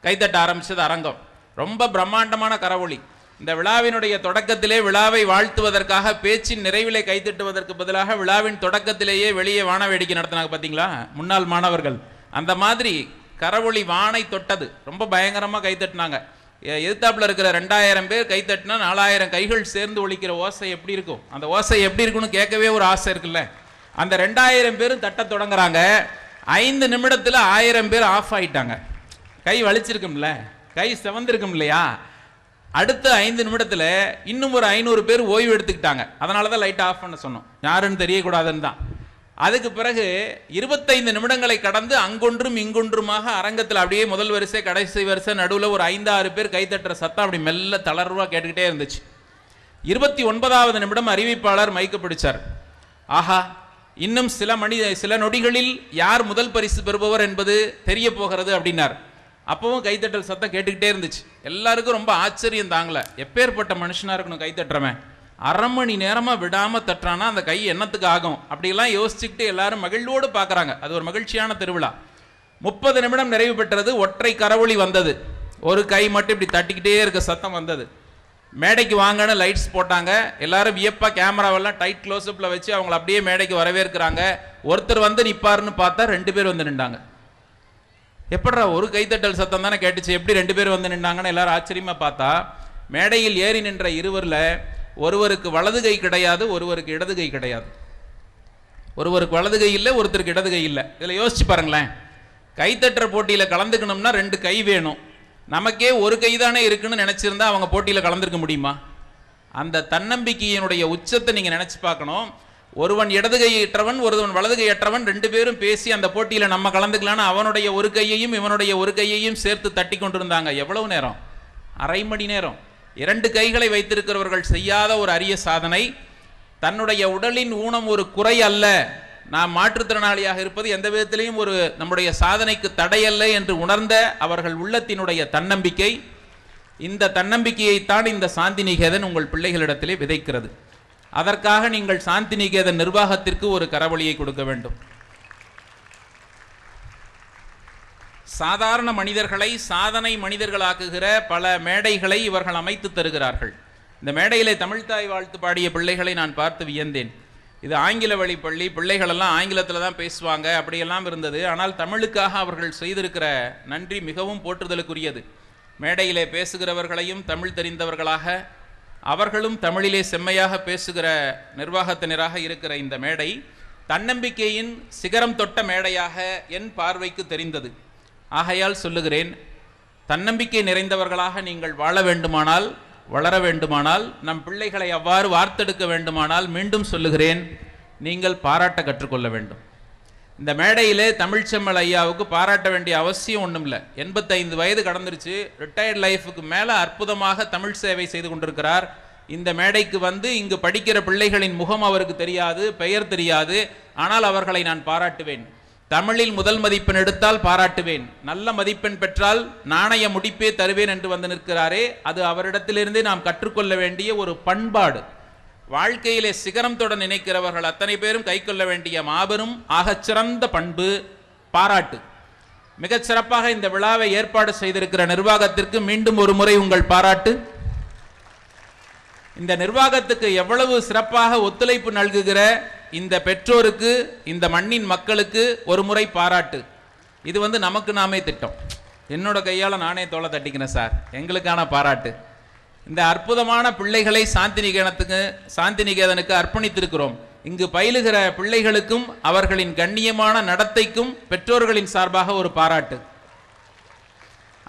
கைத்தட்ட ஆரம்பிச்சது அரங்கம். ரொம்ப பிரம்மாண்டமான கரவொலி. இந்த விழாவினுடைய தொடக்கத்திலே விழாவை வாழ்த்துவதற்காக பேச்சின் நிறைவிலே கைத்தட்டுவதற்கு பதிலாக விழாவின் தொடக்கத்திலேயே வெளியே வான வேடிக்கை நடத்தினாங்க பார்த்தீங்களா முன்னாள் மாணவர்கள். அந்த மாதிரி கரவொலி வானை தொட்டது. ரொம்ப பயங்கரமாக கைத்தட்டினாங்க. எதிர்த்தாப்புல இருக்கிற 2000 பேர் கைத்தட்டினா 4000 கைகள் சேர்ந்து ஒலிக்கிற ஓசை எப்படி இருக்கும், அந்த ஓசை எப்படி இருக்குன்னு கேட்கவே ஒரு ஆசை இருக்குல்ல. அந்த 2000 பேரும் தட்ட தொடங்குறாங்க. 5 நிமிடத்தில் 1000 பேர் ஆஃப் ஆயிட்டாங்க. கை வலிச்சிருக்கும்ல, கை செவந்திருக்கும் இல்லையா. அடுத்த 5 நிமிடத்தில் இன்னும் ஒரு 500 பேர் ஓய்வு எடுத்துக்கிட்டாங்க. அதனால தான் லைட் ஆஃப் பண்ண சொன்னோம், யாருன்னு தெரியக்கூடாதுன்னு தான். அதுக்கு பிறகு 25 நிமிடங்களை கடந்து அங்கொன்றும் இங்கொன்றுமாக அரங்கத்தில் அப்படியே முதல் வரிசை கடைசி வரிசை நடுவில் ஒரு 5-6 பேர் கைத்தட்டுற சத்தம் அப்படி மெல்ல தளர்வாக கேட்டுக்கிட்டே இருந்துச்சு. 29வது நிமிடம் அறிவிப்பாளர் மைக்கு பிடிச்சார். ஆஹா, இன்னும் சில நொடிகளில் யார் முதல் பரிசு பெறுபவர் என்பது தெரிய போகிறது அப்படின்னார். அப்பவும் கைத்தட்டல் சத்தம் கேட்டுக்கிட்டே இருந்துச்சு. எல்லாருக்கும் ரொம்ப ஆச்சரியம் தாங்கல, எப்பேற்பட்ட மனுஷனா இருக்கணும் கைத்தட்டுறவன், அரை மணி நேரமா விடாம தட்டுறானா அந்த கை என்னத்துக்கு ஆகும் அப்படிலாம் யோசிச்சுக்கிட்டு எல்லாரும் மகிழ்வோடு பார்க்குறாங்க. அது ஒரு மகிழ்ச்சியான திருவிழா. 30 நிமிடம் நிறைவு பெற்றது. ஒற்றை கரவொலி வந்தது. ஒரு கை மட்டும் இப்படி தட்டிக்கிட்டே இருக்க சத்தம் வந்தது. மேடைக்கு வாங்கன்னு லைட்ஸ் போட்டாங்க. எல்லாரும் வியப்பா கேமராவெல்லாம் டைட் க்ளோஸ்அப்பில் வச்சு அவங்களை அப்படியே மேடைக்கு வரவேற்கிறாங்க. ஒருத்தர் வந்து நிப்பாருன்னு பார்த்தா 2 பேர் வந்து நின்றாங்க. எப்படா ஒரு கைத்தட்டல் சத்தம் தானே கேட்டுச்சு, எப்படி 2 பேர் வந்து நின்றாங்கன்னு எல்லாரும் ஆச்சரியமா பார்த்தா, மேடையில் ஏறி நின்ற இருவரில் ஒருவருக்கு வலது கை கிடையாது, ஒருவருக்கு இடது கை கிடையாது. ஒருவருக்கு வலது கை இல்லை, ஒருத்தருக்கு இடது கை இல்லை. இதில் யோசிச்சு பாருங்களேன், கைத்தட்டுற போட்டியில் கலந்துக்கணும்னா 2 கை வேணும். நமக்கே ஒரு கை தானே இருக்குன்னு நினைச்சிருந்தா அவங்க போட்டியில் கலந்துருக்க முடியுமா? அந்த தன்னம்பிக்கையினுடைய உச்சத்தை நீங்க நினைச்சு பார்க்கணும். ஒருவன் இடது கையற்றவன், ஒருவன் வலது கையற்றவன், 2 பேரும் பேசி அந்த போட்டியில் நம்ம கலந்துக்கலான்னு அவனுடைய ஒரு கையையும் இவனுடைய ஒரு கையையும் சேர்த்து தட்டி கொண்டிருந்தாங்க. எவ்வளவு நேரம்? அரை மணி நேரம். 2 கைகளை வைத்திருக்கிறவர்கள் செய்யாத ஒரு அரிய சாதனை. தன்னுடைய உடலின் ஊனம் ஒரு குறை அல்ல, நாம் மாற்றுத்திறனாளியாக இருப்பது எந்த விதத்திலையும் ஒரு நம்முடைய சாதனைக்கு தடையல்ல என்று உணர்ந்த அவர்கள் உள்ளத்தினுடைய தன்னம்பிக்கை. இந்த தன்னம்பிக்கையைத்தான் இந்த சாந்தி நிகேதன் உங்கள் பிள்ளைகளிடத்திலே விதைக்கிறது. அதற்காக நீங்கள் சாந்தி நிகேதன் நிர்வாகத்திற்கு ஒரு கரவொலியை கொடுக்க வேண்டும். சாதாரண மனிதர்களை சாதனை மனிதர்களாக்குகிற பல மேடைகளை இவர்கள் அமைத்து தருகிறார்கள். இந்த மேடையிலே தமிழ்தாய் வாழ்த்து பாடிய பிள்ளைகளை நான் பார்த்து வியந்தேன். இது ஆங்கில வழி பள்ளி, பிள்ளைகளெல்லாம் ஆங்கிலத்தில் தான் பேசுவாங்க, அப்படியெல்லாம் இருந்தது. ஆனால் தமிழுக்காக அவர்கள் செய்திருக்கிற நன்றி மிகவும் போற்றுதலுக்குரியது. மேடையிலே பேசுகிறவர்களையும் தமிழ் தெரிந்தவர்களாக, அவர்களும் தமிழிலே செம்மையாக பேசுகிற நிர்வாகத்தினராக இருக்கிற இந்த மேடை தன்னம்பிக்கையின் சிகரம் தொட்ட மேடையாக என் பார்வைக்கு தெரிந்தது. ஆகையால் சொல்லுகிறேன், தன்னம்பிக்கை நிறைந்தவர்களாக நீங்கள் வாழ வேண்டுமானால், வளர வேண்டுமானால், நம் பிள்ளைகளை அவ்வாறு வார்த்தெடுக்க வேண்டுமானால், மீண்டும் சொல்லுகிறேன், நீங்கள் பாராட்ட கற்றுக்கொள்ள வேண்டும். இந்த மேடையிலே தமிழ்ச்செம்மல் ஐயாவுக்கு பாராட்ட வேண்டிய அவசியம் ஒன்றும் இல்லை. 85 வயது கடந்துருச்சு, ரிட்டையர்ட் லைஃபுக்கு மேலே அற்புதமாக தமிழ் சேவை செய்து கொண்டிருக்கிறார். இந்த மேடைக்கு வந்து இங்கு படிக்கிற பிள்ளைகளின் முகம் அவருக்கு தெரியாது, பெயர் தெரியாது. ஆனால் அவர்களை நான் பாராட்டுவேன். தமிழில் முதல் மதிப்பெண் எடுத்தால் பாராட்டுவேன், நல்ல மதிப்பெண் பெற்றால் நாணய முடிப்பே தருவேன் என்று வந்து நிற்கிறாரே, அது அவரிடத்திலிருந்தே நாம் கற்றுக்கொள்ள வேண்டிய ஒரு பண்பாடு. வாழ்க்கையிலே சிகரம் தொட நினைக்கிறவர்கள் அத்தனை பேரும் கை கொள்ள வேண்டிய மாபெரும் ஆகச்சிறந்த பண்பு பாராட்டு. மிகச் சிறப்பாக இந்த விழாவை ஏற்பாடு செய்திருக்கிற நிர்வாகத்திற்கு மீண்டும் ஒரு முறை உங்கள் பாராட்டு. இந்த நிர்வாகத்துக்கு எவ்வளவு சிறப்பாக ஒத்துழைப்பு நல்குகிற இந்த பெற்றோருக்கு, இந்த மண்ணின் மக்களுக்கு ஒரு முறை பாராட்டு. இது வந்து நமக்கு நாமே திட்டம். என்னோட கையால் நானே தோளை தட்டிக்கிறேன் சார், எங்களுக்கான பாராட்டு. இந்த அற்புதமான பிள்ளைகளை சாந்தி நிகேதனுக்கு அர்ப்பணித்திருக்கிறோம். இங்கு பயிலுகிற பிள்ளைகளுக்கும் அவர்களின் கண்ணியமான நடத்தைக்கும் பெற்றோர்களின் சார்பாக ஒரு பாராட்டு.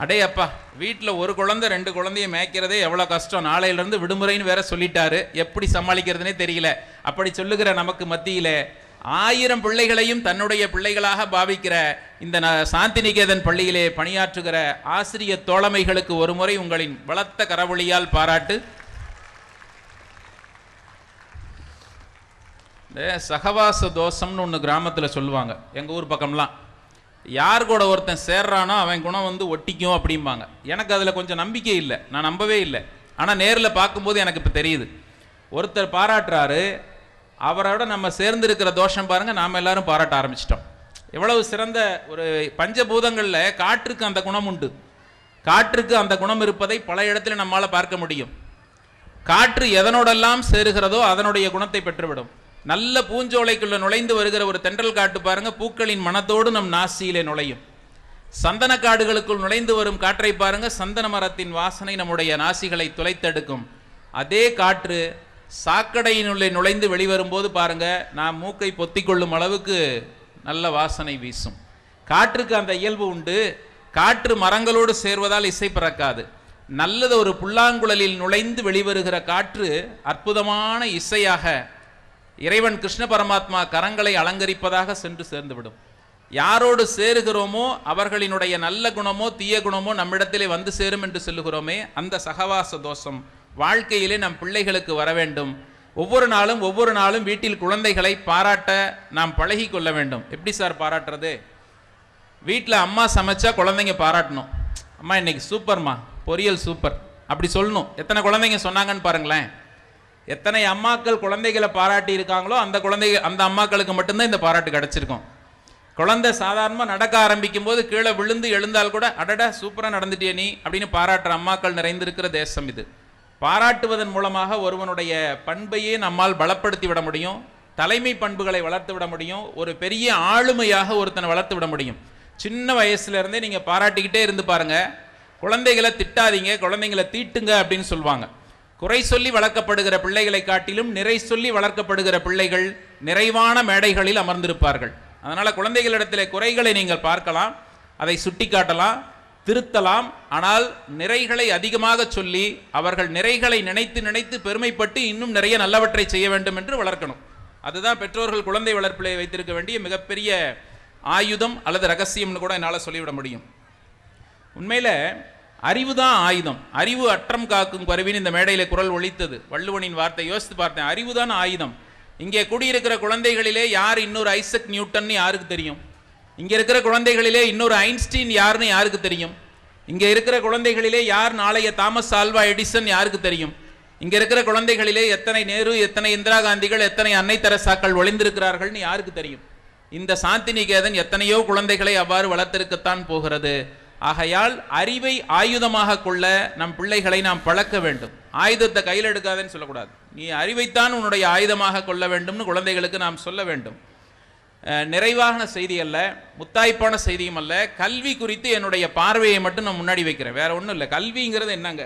அடே அப்பா, வீட்டில் ஒரு குழந்தை 2 குழந்தைய மேய்க்கிறதே எவ்வளோ கஷ்டம், நாளையிலிருந்து விடுமுறைன்னு வேற சொல்லிட்டாரு, எப்படி சமாளிக்கிறதுனே தெரியல. அப்படி சொல்லுகிற நமக்கு மத்தியிலே 1000 பிள்ளைகளையும் தன்னுடைய பிள்ளைகளாக பாவிக்கிற இந்த சாந்தி நிகேதன் பள்ளியிலே பணியாற்றுகிற ஆசிரியர் தோழமைகளுக்கு ஒரு முறை உங்களின் பலத்த கரவொலியால் பாராட்டு. இந்த சகவாச தோஷம்னு ஒன்று கிராமத்தில் சொல்லுவாங்க, எங்கள் ஊர் பக்கம்லாம். யார் கூட ஒருத்தன் சேர்றானோ அவன் குணம் வந்து ஒட்டிக்கும் அப்படிம்பாங்க. எனக்கு அதில் கொஞ்சம் நம்பிக்கை இல்லை, நான் நம்பவே இல்லை. ஆனால் நேரில் பார்க்கும்போது எனக்கு இப்போ தெரியுது. ஒருத்தர் பாராட்டுறாரு, அவரோட நம்ம சேர்ந்திருக்கிற தோஷம் பாருங்கள், நாம் எல்லாரும் பாராட்ட ஆரம்பிச்சிட்டோம். எவ்வளவு சிறந்த ஒரு பஞ்சபூதங்களில் காற்றுக்கு அந்த குணம் உண்டு. காற்றுக்கு அந்த குணம் இருப்பதை பல இடத்துல நம்மால் பார்க்க முடியும். காற்று எதனோடெல்லாம் சேருகிறதோ அதனுடைய குணத்தை பெற்றுவிடும். நல்ல பூஞ்சோலைக்குள்ள நுழைந்து வருகிற ஒரு தென்றல் காட்டு பாருங்க, பூக்களின் மனத்தோடு நம் நாசியிலே நுழையும். சந்தன காடுகளுக்குள் நுழைந்து வரும் காற்றை பாருங்க, சந்தன மரத்தின் வாசனை நம்முடைய நாசிகளை துளைத்தெடுக்கும். அதே காற்று சாக்கடையினுள்ளே நுழைந்து வெளிவரும்போது பாருங்க, நாம் மூக்கை பொத்திக் கொள்ளும் அளவுக்கு நல்ல வாசனை வீசும். காற்றுக்கு அந்த இயல்பு உண்டு. காற்று மரங்களோடு சேர்வதால் இசை பிறக்காது. நல்லது ஒரு புல்லாங்குழலில் நுழைந்து வெளிவருகிற காற்று அற்புதமான இசையாக இறைவன் கிருஷ்ண பரமாத்மா கரங்களை அலங்கரிப்பதாக சென்று சேர்ந்துவிடும். யாரோடு சேருகிறோமோ அவர்களினுடைய நல்ல குணமோ தீய குணமோ நம்மிடத்திலே வந்து சேரும் என்று சொல்லுகிறோமே, அந்த சகவாச தோஷம் வாழ்க்கையிலே நம் பிள்ளைகளுக்கு வர வேண்டும். ஒவ்வொரு நாளும் வீட்டில் குழந்தைகளை பாராட்ட நாம் பழகி கொள்ள வேண்டும். எப்படி சார் பாராட்டுறது? வீட்டில் அம்மா சமைச்சா குழந்தைங்க பாராட்டணும். அம்மா இன்னைக்கு சூப்பர்மா, பொரியல் சூப்பர், அப்படி சொல்லணும். எத்தனை குழந்தைங்க சொன்னாங்கன்னு பாருங்களேன். எத்தனை அம்மாக்கள் குழந்தைகளை பாராட்டி இருக்காங்களோ அந்த அம்மாக்களுக்கு மட்டும்தான் இந்த பாராட்டு கிடைச்சிருக்கும். குழந்தை சாதாரணமாக நடக்க ஆரம்பிக்கும் போது கீழே விழுந்து எழுந்தால் கூட அடடா சூப்பராக நடந்துட்டியே நீ அப்படின்னு பாராட்டுற அம்மாக்கள் நிறைந்திருக்கிற தேசம் இது. பாராட்டுவதன் மூலமாக ஒருவனுடைய பண்பையே நம்மால் பலப்படுத்தி விட முடியும், தலைமை பண்புகளை வளர்த்து விட முடியும், ஒரு பெரிய ஆளுமையாக ஒருத்தனை வளர்த்து விட முடியும். சின்ன வயசுல இருந்தே நீங்கள் பாராட்டிக்கிட்டே இருந்து பாருங்க. குழந்தைகளை திட்டாதீங்க, குழந்தைங்களை தீட்டுங்க அப்படின்னு சொல்லுவாங்க. குறை சொல்லி வளர்க்கப்படுகிற பிள்ளைகளை காட்டிலும் நிறை சொல்லி வளர்க்கப்படுகிற பிள்ளைகள் நிறைவான மேடைகளில் அமர்ந்திருப்பார்கள். அதனால குழந்தைகளிடத்திலே குறைகளை நீங்கள் பார்க்கலாம், அதை சுட்டி காட்டலாம், திருத்தலாம். ஆனால் நிறைகளை அதிகமாக சொல்லி அவர்கள் நிறைகளை நினைத்து நினைத்து பெருமைப்பட்டு இன்னும் நிறைய நல்லவற்றை செய்ய வேண்டும் என்று வளர்க்கணும். அதுதான் பெற்றோர்கள் குழந்தை வளர்ப்பிலே வைத்திருக்க வேண்டிய மிகப்பெரிய ஆயுதம் அல்லது ரகசியம்னு கூட என்னால் சொல்லிவிட முடியும். உண்மையில அறிவு தான் ஆயுதம். அறிவு அற்றம் காக்கும் கருவின்னு இந்த மேடையில குரல் ஒலித்தது. வள்ளுவனின் வார்த்தை யோசித்து பார்த்தேன். அறிவு தான் ஆயுதம். இங்கே குடியிருக்கிற குழந்தைகளிலே யார் இன்னொரு ஐசக் நியூட்டன் யாருக்கு தெரியும்? இங்கே இருக்கிற குழந்தைகளிலே இன்னொரு ஐன்ஸ்டீன் யாருன்னு யாருக்கு தெரியும்? இங்கே இருக்கிற குழந்தைகளிலே யார் நாளைய தாமஸ் ஆல்வா எடிசன் யாருக்கு தெரியும்? இங்கே இருக்கிற குழந்தைகளிலே எத்தனை நேரு, எத்தனை இந்திரா காந்திகள், எத்தனை அன்னை தெரசாக்கள் ஒளிந்திருக்கிறார்கள்னு யாருக்கு தெரியும்? இந்த சாந்தி நிகேதன் எத்தனையோ குழந்தைகளை அவ்வாறு வளர்த்திருக்கத்தான் போகிறது. ஆகையால் அறிவை ஆயுதமாக கொள்ள நம் பிள்ளைகளை நாம் பழக்க வேண்டும். ஆயுதத்தை கையில் எடுக்காதேன்னு சொல்லக்கூடாது. நீ அறிவைத்தான் உன்னுடைய ஆயுதமாக கொள்ள வேண்டும்னு குழந்தைகளுக்கு நாம் சொல்ல வேண்டும். நிறைவான செய்தி அல்ல, முத்தாய்ப்பான செய்தியும் அல்ல. கல்வி குறித்து என்னுடைய பார்வையை மட்டும் நான் முன்னாடி வைக்கிறேன், வேற ஒன்றும் இல்லை. கல்விங்கிறது என்னங்க?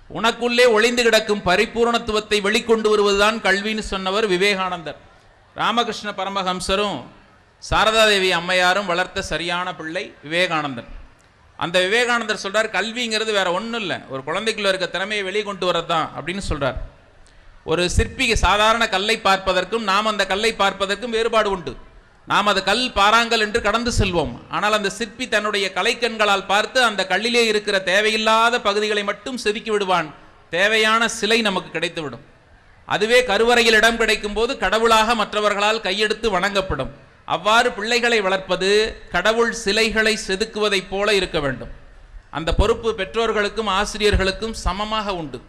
உனக்குள்ளே ஒளிந்து கிடக்கும் பரிபூர்ணத்துவத்தை வெளிக்கொண்டு வருவதுதான் கல்வின்னு சொன்னவர் விவேகானந்தர். ராமகிருஷ்ண பரமஹம்சரும் சாரதாதேவி அம்மையாரும் வளர்த்த சரியான பிள்ளை விவேகானந்தன். அந்த விவேகானந்தர் சொல்றார், கல்விங்கிறது வேற ஒன்றும் இல்லை, ஒரு குழந்தைக்குள்ள இருக்க திறமையை வெளிக்கொண்டு வரதான் அப்படின்னு சொல்றார். ஒரு சிற்பி சாதாரண கல்லை பார்ப்பதற்கும் நாம் அந்த கல்லை பார்ப்பதற்கும் வேறுபாடு உண்டு. நாம் அது கல் பாறாங்கல் என்று கடந்து செல்வோம். ஆனால் அந்த சிற்பி தன்னுடைய கலைக்கண்களால் பார்த்து அந்த கல்லிலே இருக்கிற தேவையில்லாத பகுதிகளை மட்டும் செதுக்கி விடுவான். தேவையான சிலை நமக்கு கிடைத்துவிடும். அதுவே கருவறையில் இடம் கிடைக்கும் போது கடவுளாக மற்றவர்களால் கையெடுத்து வணங்கப்படும். அவ்வாறு பிள்ளைகளை வளர்ப்பது கடவுள் சிலைகளை செதுக்குவதைப் போல இருக்க வேண்டும். அந்த பொறுப்பு பெற்றோர்களுக்கும் ஆசிரியர்களுக்கும் சமமாக உண்டு.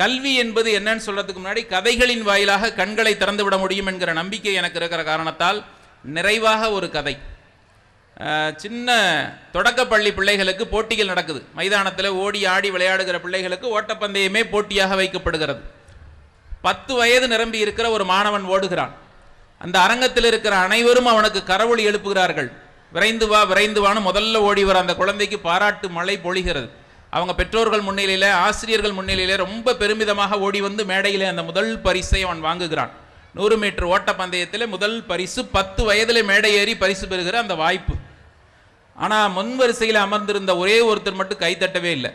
கல்வி என்பது என்னன்னு சொல்றதுக்கு முன்னாடி கதைகளின் வாயிலாக கண்களை திறந்து விட முடியும் என்கிற நம்பிக்கை எனக்கு இருக்கிற காரணத்தால் நிறைவாக ஒரு கதை. சின்ன தொடக்கப்பள்ளி பிள்ளைகளுக்கு போட்டிகள் நடக்குது. மைதானத்தில் ஓடி ஆடி விளையாடுகிற பிள்ளைகளுக்கு ஓட்டப்பந்தயமே போட்டியாக வைக்கப்படுகிறது. 10 வயது நிரம்பி இருக்கிற ஒரு மாணவன் ஓடுகிறான். அந்த அரங்கத்தில் இருக்கிற அனைவரும் அவனுக்கு கரவொலி எழுப்புகிறார்கள். விரைந்து வா விரைந்து வான்னு முதல்ல ஓடி வர அந்த குழந்தைக்கு பாராட்டு மழை பொழிகிறது. அவங்க பெற்றோர்கள் முன்னிலையில், ஆசிரியர்கள் முன்னிலையில் ரொம்ப பெருமிதமாக ஓடி வந்து மேடையில் அந்த முதல் பரிசை அவன் வாங்குகிறான். 100 மீட்டர் ஓட்ட பந்தயத்தில் முதல் பரிசு. 10 வயதில் மேடை ஏறி பரிசு பெறுகிற அந்த வாய்ப்பு. ஆனால் முன் வரிசையில் அமர்ந்திருந்த ஒரே ஒருத்தர் மட்டும் கைத்தட்டவே இல்லை.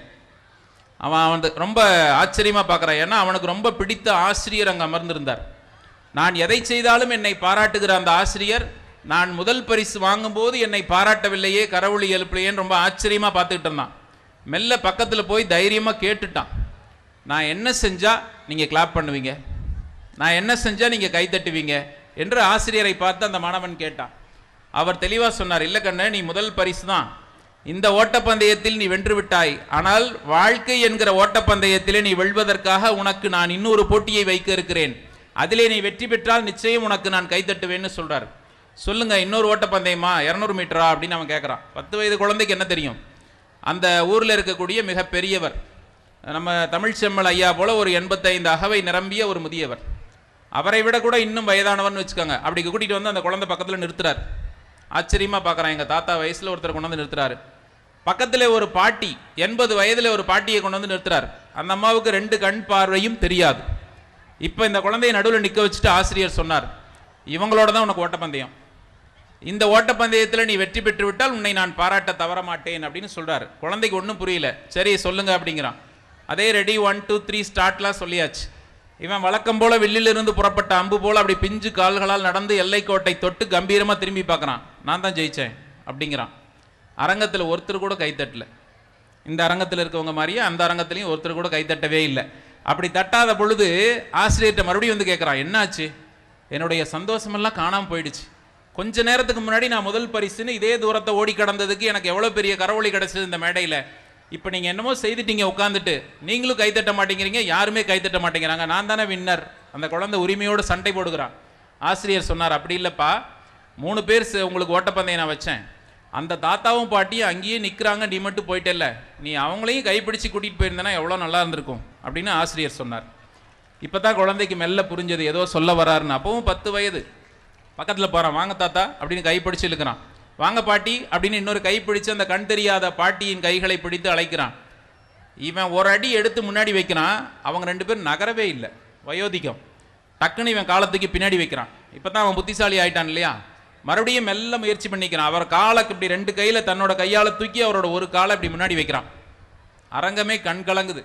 அவன் ரொம்ப ஆச்சரியமாக பார்க்குறான். ஏன்னா அவனுக்கு ரொம்ப பிடித்த ஆசிரியர் அங்கே அமர்ந்திருந்தார். நான் எதை செய்தாலும் என்னை பாராட்டுகிற அந்த ஆசிரியர் நான் முதல் பரிசு வாங்கும்போது என்னை பாராட்டவில்லையே, கரவொலி எழுப்பலையேன்னு ரொம்ப ஆச்சரியமாக பார்த்துக்கிட்டு இருந்தான். மெல்ல பக்கத்தில் போய் தைரியமாக கேட்டுட்டான், நான் என்ன செஞ்சால் நீங்கள் கிளாப் பண்ணுவீங்க, நான் என்ன செஞ்சால் நீங்கள் கைத்தட்டுவீங்க என்று ஆசிரியரை பார்த்து அந்த மாணவன் கேட்டான். அவர் தெளிவாக சொன்னார், இல்லை கண்ணே, நீ முதல் பரிசு தான். இந்த ஓட்டப்பந்தயத்தில் நீ வென்று விட்டாய். ஆனால் வாழ்க்கை என்கிற ஓட்டப்பந்தயத்திலே நீ வெல்வதற்காக உனக்கு நான் இன்னொரு போட்டியை வைக்க இருக்கிறேன். அதிலே நீ வெற்றி பெற்றால் நிச்சயம் உனக்கு நான் கைத்தட்டுவேன்னு சொல்றார். சொல்லுங்க, இன்னொரு ஓட்டப்பந்தயமா, 200 மீட்டரா அப்படின்னு அவன் கேட்குறான். 10 வயது குழந்தைக்கு என்ன தெரியும்? அந்த ஊரில் இருக்கக்கூடிய மிக பெரியவர், நம்ம தமிழ் செம்மல் ஐயா போல ஒரு 85 அகவை நிரம்பிய ஒரு முதியவர். அவரை விட கூட இன்னும் வயதானவர்னு வச்சுக்கோங்க. அப்படி கூட்டிகிட்டு வந்து அந்த குழந்தை பக்கத்தில் நிறுத்துறாரு. ஆச்சரியமாக பார்க்குறான். எங்கள் தாத்தா வயசில் ஒருத்தர் கொண்டு வந்து நிறுத்துறாரு. பக்கத்தில் ஒரு பாட்டி, 80 வயதில் ஒரு பாட்டியை கொண்டு வந்து நிறுத்துறாரு. அந்த அம்மாவுக்கு 2 கண் பார்வையும் தெரியாது. இப்போ இந்த குழந்தையை நடுவில் நிற்க வச்சுட்டு ஆசிரியர் சொன்னார், இவங்களோட தான் உனக்கு ஓட்டப்பந்தயம். இந்த ஓட்டப்பந்தயத்தில் நீ வெற்றி பெற்று விட்டால் உன்னை நான் பாராட்ட தவற மாட்டேன் அப்படின்னு சொல்றாரு. குழந்தைக்கு ஒன்றும் புரியல. சரி சொல்லுங்க அப்படிங்கிறான். அதே ரெடி 1 2 3 ஸ்டார்ட்லாம் சொல்லியாச்சு. இவன் வழக்கம் போல வில்லிலிருந்து புறப்பட்ட அம்பு போல அப்படி பிஞ்சு கால்களால் நடந்து எல்லைக்கோட்டை தொட்டு கம்பீரமாக திரும்பி பார்க்குறான். நான் தான் ஜெயித்தேன் அப்படிங்கிறான். அரங்கத்தில் ஒருத்தர் கூட கைத்தட்டல. இந்த அரங்கத்தில் இருக்கவங்க மாதிரியே அந்த அரங்கத்திலையும் ஒருத்தர் கூட கைத்தட்டவே இல்லை. அப்படி தட்டாத பொழுது ஆசிரியர்கிட்ட மறுபடியும் வந்து கேட்குறான், என்னாச்சு? என்னுடைய சந்தோஷமெல்லாம் காணாமல் போயிடுச்சு. கொஞ்ச நேரத்துக்கு முன்னாடி நான் முதல் பரிசுன்னு இதே தூரத்தை ஓடி கடந்ததுக்கு எனக்கு எவ்வளோ பெரிய கரவொலி கிடச்சிது இந்த மேடையில். இப்போ நீங்கள் என்னமோ செய்துட்டீங்க, உட்காந்துட்டு நீங்களும் கைத்தட்ட மாட்டேங்கிறீங்க, யாருமே கைத்தட்ட மாட்டேங்கிறாங்க, நான் தானே வின்னர். அந்த குழந்தை உரிமையோடு சண்டை போடுகிறான். ஆசிரியர் சொன்னார், அப்படி இல்லைப்பா, 3 பேர் உங்களுக்கு ஓட்டப்பந்தயம் நான் வச்சேன். அந்த தாத்தாவும் பாட்டியும் அங்கேயே நிற்கிறாங்க, நீ மட்டும் போயிட்டேல்ல, நீ அவங்களையும் கைப்பிடிச்சு கூட்டிகிட்டு போயிருந்தேன்னா எவ்வளோ நல்லா இருந்திருக்கும் அப்படின்னு ஆசிரியர் சொன்னார். இப்போ தான் குழந்தைக்கு மெல்ல புரிஞ்சது ஏதோ சொல்ல வராருன்னு. அப்பவும் 10 வயது. பக்கத்தில் போகிறான், வாங்க தாத்தா அப்படின்னு கைப்பிடிச்சு இழுக்கிறான். வாங்க பாட்டி அப்படின்னு இன்னொரு கைப்பிடிச்சு அந்த கண் தெரியாத பாட்டியின் கைகளை பிடித்து அழைக்கிறான். இவன் ஒரு அடி எடுத்து முன்னாடி வைக்கிறான். அவங்க 2 பேரும் நகரவே இல்லை, வயோதிகம். டக்குன்னு இவன் காலத்துக்கு பின்னாடி வைக்கிறான். இப்போ தான் அவன் புத்திசாலி ஆயிட்டான் இல்லையா? மறுபடியும் மெல்ல முயற்சி பண்ணிக்கிறான். அவர் காலுக்கு இப்படி 2 கையில் தன்னோட கையால் தூக்கி அவரோட ஒரு காலை இப்படி முன்னாடி வைக்கிறான். அரங்கமே கண் கலங்குது.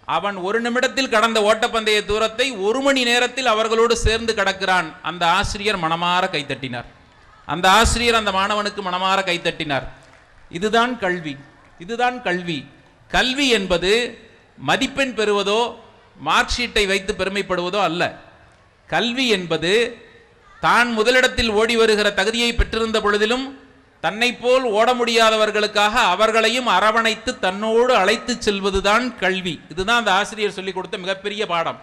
அவன் 1 நிமிடத்தில் கடந்த ஓட்டப்பந்தய தூரத்தை 1 மணி நேரத்தில் அவர்களோடு சேர்ந்து கடக்கிறான். அந்த ஆசிரியர் மனமாற கைத்தட்டினார். அந்த ஆசிரியர் அந்த மாணவனுக்கு மனமாற கைத்தட்டினார். இதுதான் கல்வி, இதுதான் கல்வி. கல்வி என்பது மதிப்பெண் பெறுவதோ மார்க் ஷீட்டை வைத்து பெருமைப்படுவதோ அல்ல. கல்வி என்பது தான் முதலிடத்தில் ஓடி வருகிற தகுதியை பெற்றிருந்த பொழுதிலும் தன்னை போல் ஓட முடியாதவர்களுக்காக அவர்களையும் அரவணைத்து தன்னோடு அழைத்து செல்வதுதான் கல்வி. இதுதான் அந்த ஆசிரியர் சொல்லிக் கொடுத்த மிகப்பெரிய பாடம்.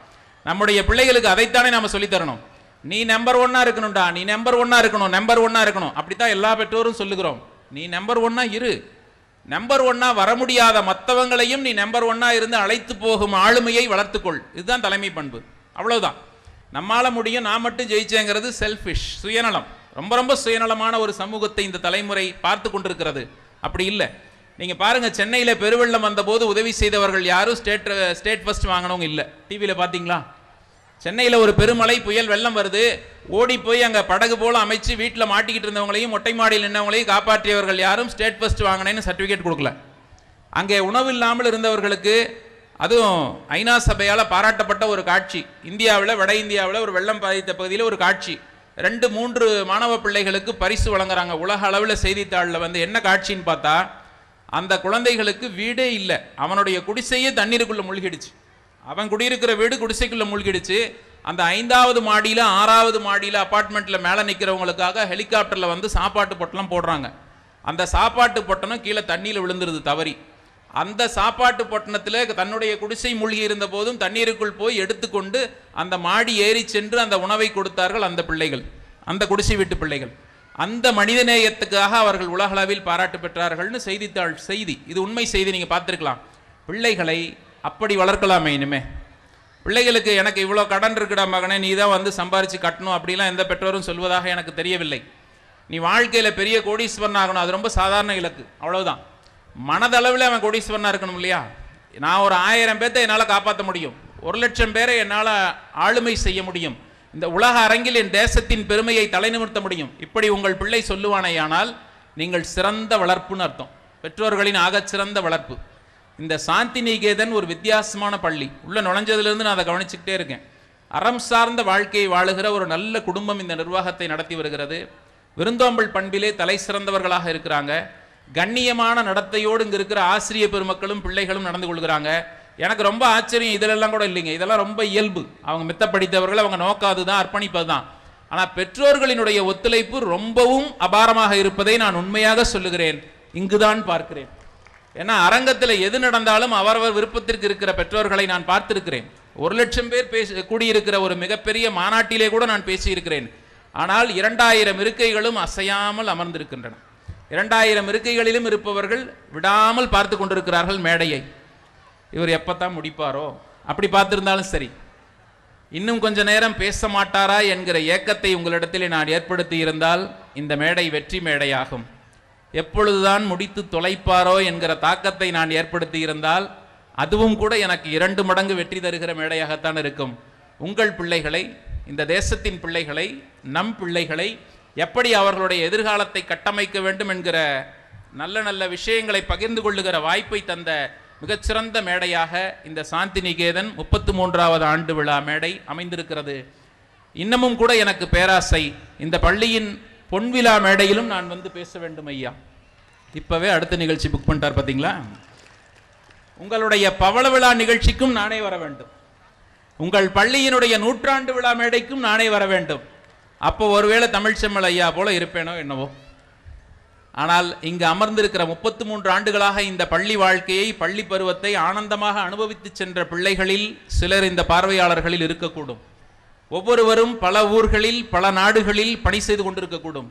நம்முடைய பிள்ளைகளுக்கு அதைத்தானே நாம சொல்லித் தரணும். நீ நம்பர் 1 இருக்கணும்டா, நீ நம்பர் 1 இருக்கணும், நம்பர் 1 இருக்கணும். அப்படித்தான் எல்லா பெற்றோரும் சொல்லுகிறோம். நீ நம்பர் 1 இரு, நம்பர் ஒன்னா வர முடியாத மற்றவங்களையும் நீ நம்பர் ஒன்னா இருந்து அழைத்து போகும் ஆளுமையை வளர்த்துக்கொள். இதுதான் தலைமை பண்பு. அவ்வளவுதான். நம்மால முடியும், நான் மட்டும் ஜெயிச்சேங்கிறது செல்ஃபிஷ், சுயநலம். ரொம்ப ரொம்ப சுயநலமான ஒரு சமூகத்தை இந்த தலைமுறை பார்த்து கொண்டிருக்கிறது. அப்படி இல்லை. நீங்க பாருங்க, சென்னையில பெருவெள்ளம் வந்த போது உதவி செய்தவர்கள் யாரும் ஸ்டேட் ஃபர்ஸ்ட் வாங்கினவங்க இல்லை. டிவியில பாத்தீங்களா? சென்னையில ஒரு பெருமழை புயல் வெள்ளம் வருது, ஓடி போய் அங்க படகு போல அமைச்சு வீட்டில் மாட்டிக்கிட்டு இருந்தவங்களையும் மொட்டை மாடியில் நின்றவங்களையும் காப்பாற்றியவர்கள் யாரும் ஸ்டேட் ஃபர்ஸ்ட் வாங்கினேன்னு சர்டிபிகேட் கொடுக்கல. அங்கே உணவு இல்லாமல் இருந்தவர்களுக்கு, அதுவும் ஐநா சபையால் பாராட்டப்பட்ட ஒரு காட்சி, இந்தியாவில் வட இந்தியாவில் ஒரு வெள்ளம் பாதித்த பகுதியில் ஒரு காட்சி, 2-3 மாணவ பிள்ளைகளுக்கு பரிசு வழங்குறாங்க. உலக அளவில் செய்தித்தாளில் வந்து என்ன காட்சின்னு பார்த்தா, அந்த குழந்தைகளுக்கு வீடே இல்லை, அவனுடைய குடிசையே தண்ணீருக்குள்ள மூழ்கிடுச்சு. அவன் குடியிருக்கிற வீடு குடிசைக்குள்ள மூழ்கிடுச்சு. அந்த 5வது மாடியில் 6வது மாடியில் அப்பார்ட்மெண்ட்ல மேலே நிற்கிறவங்களுக்காக ஹெலிகாப்டர்ல வந்து சாப்பாட்டு பொட்டலம் போடுறாங்க. அந்த சாப்பாட்டு பொட்டணம் கீழே தண்ணியில் விழுந்துருது தவறி. அந்த சாப்பாட்டு பொட்டணத்தில் தன்னுடைய குடிசை மூழ்கி இருந்த போதும் தண்ணீருக்குள் போய் எடுத்துக்கொண்டு அந்த மாடி ஏறி சென்று அந்த உணவை கொடுத்தார்கள் அந்த பிள்ளைகள், அந்த குடிசை வீட்டு பிள்ளைகள். அந்த மனிதநேயத்துக்காக அவர்கள் உலகளவில் பாராட்டு பெற்றார்கள்னு செய்தித்தாள் செய்தி. இது உண்மை செய்தி, நீங்க பார்த்துருக்கலாம். பிள்ளைகளை அப்படி வளர்க்கலாமே. இனிமே பிள்ளைகளுக்கு எனக்கு இவ்வளோ கடன் இருக்குடா மகனே, நீ தான் வந்து சம்பாரிச்சு கட்டணும் அப்படிலாம் எந்த பெற்றோரும் சொல்வதாக எனக்கு தெரியவில்லை. நீ வாழ்க்கையில் பெரிய கோடீஸ்வரன் ஆகணும், அது ரொம்ப சாதாரண இலக்கு, அவ்வளவுதான். மனதளவில் அவன் கோடீஸ்வரனா இருக்கணும் இல்லையா? நான் ஒரு 1000 பேர்த்தை என்னால் காப்பாற்ற முடியும், 1,00,000 பேரை என்னால் ஆளுமை செய்ய முடியும், இந்த உலக அரங்கில் என் தேசத்தின் பெருமையை தலைநிமிர்த்த முடியும். இப்படி உங்கள் பிள்ளை சொல்லுவானேயானால் நீங்கள் சிறந்த வளர்ப்புன்னு அர்த்தம், பெற்றோர்களின் ஆகச்சிறந்த வளர்ப்பு. இந்த சாந்தி நிகேதன் ஒரு வித்தியாசமான பள்ளி. உள்ள நுழைஞ்சதுலேருந்து நான் அதை கவனிச்சுக்கிட்டே இருக்கேன். அறம் சார்ந்த வாழ்க்கையை வாழுகிற ஒரு நல்ல குடும்பம் இந்த நிர்வாகத்தை நடத்தி வருகிறது. விருந்தோம்பல் பண்பிலே தலை சிறந்தவர்களாக இருக்கிறாங்க. கண்ணியமான நடத்தையோடு இங்கே இருக்கிற ஆசிரிய பெருமக்களும் பிள்ளைகளும் நடந்து கொள்கிறாங்க. எனக்கு ரொம்ப ஆச்சரியம், இதிலெல்லாம் கூட இல்லைங்க, இதெல்லாம் ரொம்ப இயல்பு. அவங்க மித்த படித்தவர்கள், அவங்க நோக்காது தான், அர்ப்பணிப்பது தான். ஆனால் பெற்றோர்களினுடைய ஒத்துழைப்பு ரொம்பவும் அபாரமாக இருப்பதை நான் உண்மையாக சொல்லுகிறேன், இங்குதான் பார்க்கிறேன். ஏன்னா அரங்கத்தில் எது நடந்தாலும் அவரவர் விருப்பத்திற்கு இருக்கிற பெற்றோர்களை நான் பார்த்திருக்கிறேன். 1,00,000 பேர் கூடியிருக்கிற ஒரு மிகப்பெரிய மாநாட்டிலே கூட நான் பேசியிருக்கிறேன். ஆனால் 2000 இருக்கைகளும் அசையாமல் அமர்ந்திருக்கின்றன. 2000 இருக்கைகளிலும் இருப்பவர்கள் விடாமல் பார்த்து கொண்டிருக்கிறார்கள் மேடையை. இவர் எப்பத்தான் முடிப்பாரோ அப்படி பார்த்திருந்தாலும் சரி, இன்னும் கொஞ்ச நேரம் பேச மாட்டாரா என்கிற ஏக்கத்தை உங்களிடத்தில் நான் ஏற்படுத்தி இருந்தால் இந்த மேடை வெற்றி மேடையாகும். எப்பொழுதுதான் முடித்து தொலைப்பாரோ என்கிற தாக்கத்தை நான் ஏற்படுத்தி இருந்தால் அதுவும் கூட எனக்கு 2 மடங்கு வெற்றி தருகிற மேடையாகத்தான் இருக்கும். உங்கள் பிள்ளைகளை, இந்த தேசத்தின் பிள்ளைகளை, நம் பிள்ளைகளை எப்படி அவர்களுடைய எதிர்காலத்தை கட்டமைக்க வேண்டும் என்கிற நல்ல நல்ல விஷயங்களை பகிர்ந்து கொள்ளுகிற வாய்ப்பை தந்த மிகச்சிறந்த மேடையாக இந்த சாந்தி நிகேதன் 33வது ஆண்டு விழா மேடை அமைந்திருக்கிறது. இன்னமும் கூட எனக்கு பேராசை, இந்த பள்ளியின் பொன்விழா மேடையிலும் நான் வந்து பேச வேண்டும் ஐயா. இப்பவே அடுத்த நிகழ்ச்சி புக் பண்ணிட்டார் பார்த்தீங்களா? உங்களுடைய பவள விழா நிகழ்ச்சிக்கும் நானே வர வேண்டும், உங்கள் பள்ளியினுடைய 100ஆண்டு விழா மேடைக்கும் நானே வர வேண்டும். அப்போ ஒருவேளை தமிழ்ச்செம்மல் ஐயா போல இருப்பேனோ என்னவோ. ஆனால் இங்கு அமர்ந்திருக்கிற 33 ஆண்டுகளாக இந்த பள்ளி வாழ்க்கையை, பள்ளி பருவத்தை ஆனந்தமாக அனுபவித்து சென்ற பிள்ளைகளில் சிலர் இந்த பார்வையாளர்களில் இருக்கக்கூடும். ஒவ்வொருவரும் பல ஊர்களில் பல நாடுகளில் பணி செய்து கொண்டிருக்கக்கூடும்.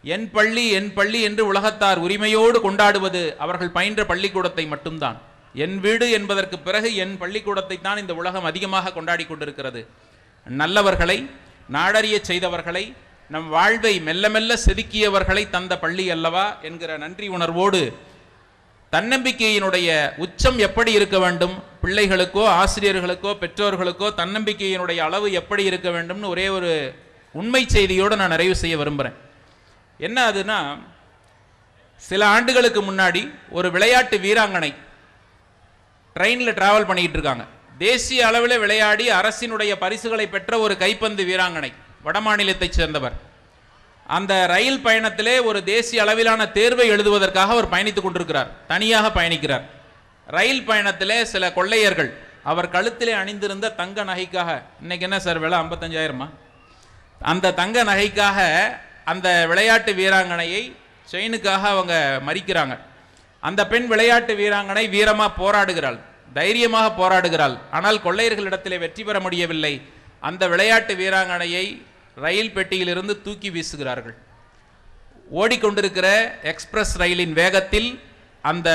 என் பள்ளி என் பள்ளி என்று உலகத்தார் உரிமையோடு கொண்டாடுவது அவர்கள் பயின்ற பள்ளிக்கூடத்தை மட்டும்தான். என் வீடு என்பதற்கு பிறகு என் பள்ளிக்கூடத்தை தான் இந்த உலகம் அதிகமாக கொண்டாடி கொண்டிருக்கிறது. நல்லவர்களை, நாடறிய செய்தவர்களை, நம் வாழ்வை மெல்ல மெல்ல செதுக்கியவர்களை தந்த பள்ளி அல்லவா என்கிற நன்றி உணர்வோடு, தன்னம்பிக்கையினுடைய உச்சம் எப்படி இருக்க வேண்டும், பிள்ளைகளுக்கோ ஆசிரியர்களுக்கோ பெற்றோர்களுக்கோ தன்னம்பிக்கையினுடைய அளவு எப்படி இருக்க வேண்டும்னு ஒரே ஒரு உண்மை செய்தியோடு நான் நிறைவு செய்ய விரும்புகிறேன். என்ன அதுனா, சில ஆண்டுகளுக்கு முன்னாடி ஒரு விளையாட்டு வீராங்கனை ட்ரெயினில் டிராவல் பண்ணிக்கிட்டு இருக்காங்க. தேசிய அளவில் விளையாடி அரசினுடைய பரிசுகளை பெற்ற ஒரு கைப்பந்து வீராங்கனை, வடமாநிலத்தைச் சேர்ந்தவர். அந்த ரயில் பயணத்திலே ஒரு தேசிய அளவிலான தேர்வை எழுதுவதற்காக அவர் பயணித்துக் கொண்டிருக்கிறார், தனியாக பயணிக்கிறார். ரயில் பயணத்திலே சில கொள்ளையர்கள் அவர் கழுத்திலே அணிந்திருந்த தங்க நகைக்காக, இன்னைக்கு என்ன சார் விலை 55,000, அந்த தங்க நகைக்காக அந்த விளையாட்டு வீராங்கனையை செயினுக்காக அவங்க மறிக்கிறாங்க. அந்த பெண் விளையாட்டு வீராங்கனை வீரமாக போராடுகிறாள், தைரியமாக போராடுகிறாள். ஆனால் கொள்ளையர்களிடத்திலே வெற்றி பெற முடியவில்லை. அந்த விளையாட்டு வீராங்கனையை ரயில் பெட்டியிலிருந்து தூக்கி வீசுகிறார்கள். ஓடிக்கொண்டிருக்கிற எக்ஸ்பிரஸ் ரயிலின் வேகத்தில் அந்த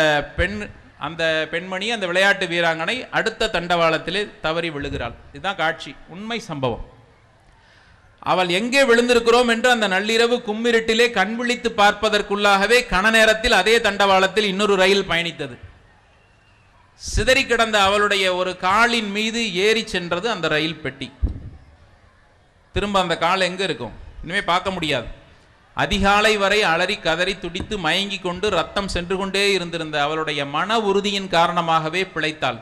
பெண்மணி, அந்த விளையாட்டு வீராங்கனை அடுத்த தண்டவாளத்திலே தவறி விழுகிறாள். இதுதான் காட்சி, உண்மை சம்பவம். அவள் எங்கே விழுந்திருக்கிறோம் என்று அந்த நள்ளிரவு கும்மிருட்டிலே கண் விழித்து பார்ப்பதற்குள்ளாகவே கண நேரத்தில் அதே தண்டவாளத்தில் இன்னொரு ரயில் பயணித்தது. சிதறி கிடந்த அவளுடைய ஒரு காலின் மீது ஏறி சென்றது அந்த ரயில் பெட்டி. திரும்ப அந்த கால் எங்க இருக்கும்? இனிமே பார்க்க முடியாது. அதிகாலை வரை அலறி கதறி துடித்து மயங்கி கொண்டு ரத்தம் சென்று கொண்டே இருந்திருந்த அவளுடைய மன உறுதியின் காரணமாகவே பிழைத்தாள்.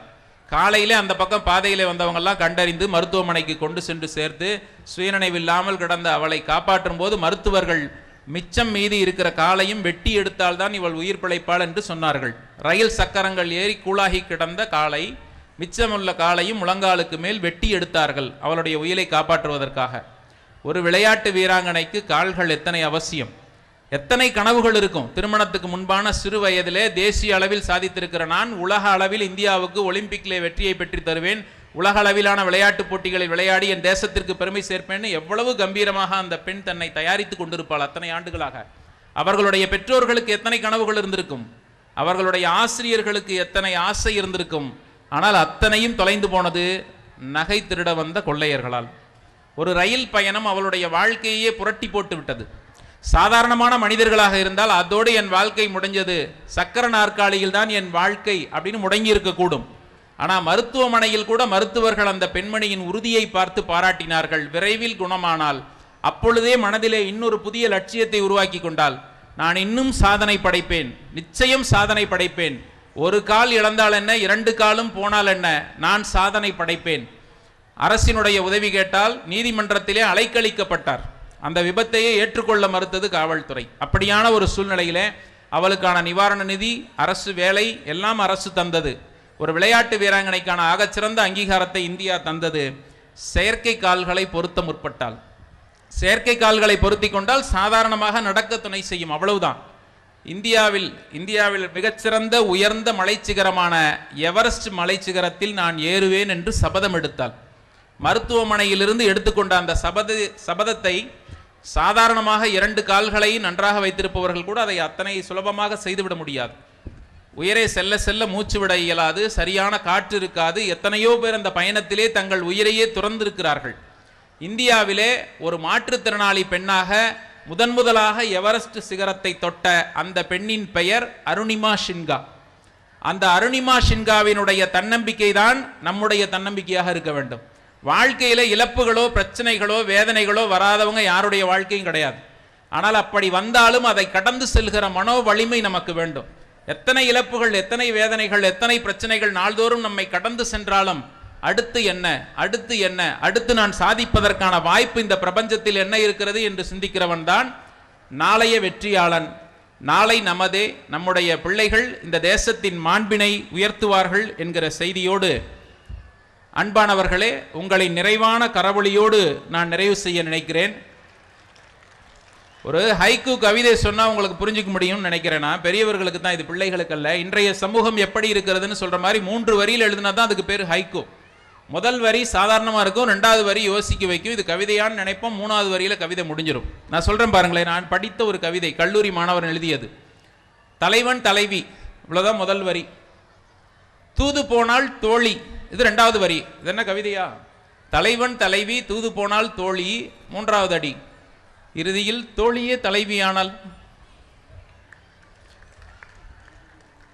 காலையிலே அந்த பக்கம் பாதையிலே வந்தவங்கெல்லாம் கண்டறிந்து மருத்துவமனைக்கு கொண்டு சென்று சேர்த்து சுயநினைவில்லாமல் கிடந்த அவளை காப்பாற்றும் போது மருத்துவர்கள் மிச்சம் மீதி இருக்கிற காலையும் வெட்டி எடுத்தால்தான் இவள் உயிர் பிழைப்பாள் என்று சொன்னார்கள். ரயில் சக்கரங்கள் ஏறி கூழாகி கிடந்த காலை, மிச்சமுள்ள காலையும் முழங்காலுக்கு மேல் வெட்டி எடுத்தார்கள் அவளுடைய உயிரை காப்பாற்றுவதற்காக. ஒரு விளையாட்டு வீராங்கனைக்கு கால்கள் எத்தனை அவசியம்! எத்தனை கனவுகள் இருக்கும்! திருமணத்துக்கு முன்பான சிறு வயதிலே தேசிய அளவில் சாதித்திருக்கிற நான் உலக அளவில் இந்தியாவுக்கு ஒலிம்பிக்கிலே வெற்றியை பெற்று தருவேன், உலக அளவிலான விளையாட்டுப் போட்டிகளில் விளையாடி என் தேசத்திற்கு பெருமை சேர்ப்பேன்னு எவ்வளவு கம்பீரமாக அந்த பெண் தன்னை தயாரித்து கொண்டிருப்பாள் அத்தனை ஆண்டுகளாக. அவர்களுடைய பெற்றோர்களுக்கு எத்தனை கனவுகள் இருந்திருக்கும், அவர்களுடைய ஆசிரியர்களுக்கு எத்தனை ஆசை இருந்திருக்கும். ஆனால் அத்தனையும் தொலைந்து போனது நகை திருட வந்த கொள்ளையர்களால். ஒரு ரயில் பயணம் அவளுடைய வாழ்க்கையே புரட்டி போட்டு விட்டது. சாதாரணமான மனிதர்களாக இருந்தால் அதோடு என் வாழ்க்கை முடிஞ்சது, சக்கர நாற்காலியில் தான் என் வாழ்க்கை அப்படின்னு முடங்கி இருக்கக்கூடும். ஆனால் மருத்துவமனையில் கூட மருத்துவர்கள் அந்த பெண்மணியின் உறுதியை பார்த்து பாராட்டினார்கள். விரைவில் குணமானால் அப்பொழுதே மனதிலே இன்னொரு புதிய லட்சியத்தை உருவாக்கி கொண்டால், நான் இன்னும் சாதனை படைப்பேன், நிச்சயம் சாதனை படைப்பேன். ஒரு கால் இழந்தால் என்ன, 2 காலும் போனால் என்ன, நான் சாதனை படைப்பேன். அரசினுடைய உதவி கேட்டால் நீதிமன்றத்திலே அலைக்கழிக்கப்பட்டார். அந்த விபத்தையே ஏற்றுக்கொள்ள மறுத்தது காவல்துறை. அப்படியான ஒரு சூழ்நிலையிலே அவளுக்கான நிவாரண நிதி, அரசு வேலை எல்லாம் அரசு தந்தது. ஒரு விளையாட்டு வீராங்கனைக்கான ஆகச்சிறந்த அங்கீகாரத்தை இந்தியா தந்தது. செயற்கை கால்களை பொருத்த முற்பட்டால், செயற்கை கால்களை பொருத்தி கொண்டால் சாதாரணமாக நடக்க துணை செய்யும், அவ்வளவுதான். இந்தியாவில் மிகச்சிறந்த உயர்ந்த மலைச்சிகரமான எவரெஸ்ட் மலைச்சிகரத்தில் நான் ஏறுவேன் என்று சபதம் எடுத்தாள். மருத்துவமனையிலிருந்து எடுத்துக்கொண்ட அந்த சபதத்தை சாதாரணமாக 2 கால்களை நன்றாக வைத்திருப்பவர்கள் கூட அதை அத்தனை சுலபமாக செய்துவிட முடியாது. உயரே செல்ல செல்ல மூச்சு விட இயலாது, சரியான காற்று இருக்காது. எத்தனையோ பேர் அந்த பயணத்திலே தங்கள் உயிரையே துறந்திருக்கிறார்கள். இந்தியாவிலே ஒரு மாற்றுத்திறனாளி பெண்ணாக முதலாக எவரெஸ்ட் சிகரத்தை தொட்ட அந்த பெண்ணின் பெயர் அருணிமா ஷின்கா. அந்த அருணிமா ஷின்காவினுடைய தன்னம்பிக்கை தான் நம்முடைய தன்னம்பிக்கையாக இருக்க வேண்டும். வாழ்க்கையில இழப்புகளோ பிரச்சனைகளோ வேதனைகளோ வராதவங்க யாருடைய வாழ்க்கையும் கிடையாது. ஆனால் அப்படி வந்தாலும் அதை கடந்து செல்கிற மனோ வலிமை நமக்கு வேண்டும். எத்தனை இழப்புகள், எத்தனை வேதனைகள், எத்தனை பிரச்சனைகள் நாள்தோறும் நம்மை கடந்து சென்றாலும் அடுத்து என்ன, அடுத்து என்ன, அடுத்து நான் சாதிப்பதற்கான வாய்ப்பு இந்த பிரபஞ்சத்தில் என்ன இருக்கிறது என்று சிந்திக்கிறவன் தான் நாளைய வெற்றியாளன். நாளை நமதே, நம்முடைய பிள்ளைகள் இந்த தேசத்தின் மாண்பினை உயர்த்துவார்கள் என்கிற செய்தியோடு, அன்பானவர்களே, உங்களை நிறைவான கரவொலியோடு நான் நிறைவு செய்ய நினைக்கிறேன். ஒரு ஹைக்கூ கவிதை சொன்னா உங்களுக்கு புரிஞ்சுக்க முடியும்னு நினைக்கிறேன்னா, பெரியவர்களுக்கு தான் இது, பிள்ளைகளுக்கு அல்ல. இன்றைய சமூகம் எப்படி இருக்கிறதுன்னு சொல்ற மாதிரி 3 வரியில் எழுதினா தான் அதுக்கு பேர் ஹைக்கூ. முதல் வரி சாதாரணமா இருக்கும், 2வது வரி யோசிக்க வைக்கும். இது கவிதையான்னு நினைப்போம், 3வது வரியில கவிதை முடிஞ்சிடும். நான் சொல்றேன் பாருங்களேன், நான் படித்த ஒரு கவிதை, கல்லூரி மாணவர் எழுதியது. தலைவன் தலைவி, இவ்வளவுதான் முதல் வரி. தூது போனால் தோழி, இது 2வது வரி. இது என்ன கவிதையா? தலைவன் தலைவி, தூது போனால் தோழி, 3வது அடி. இறுதியில் தோழியே தலைவியானால்.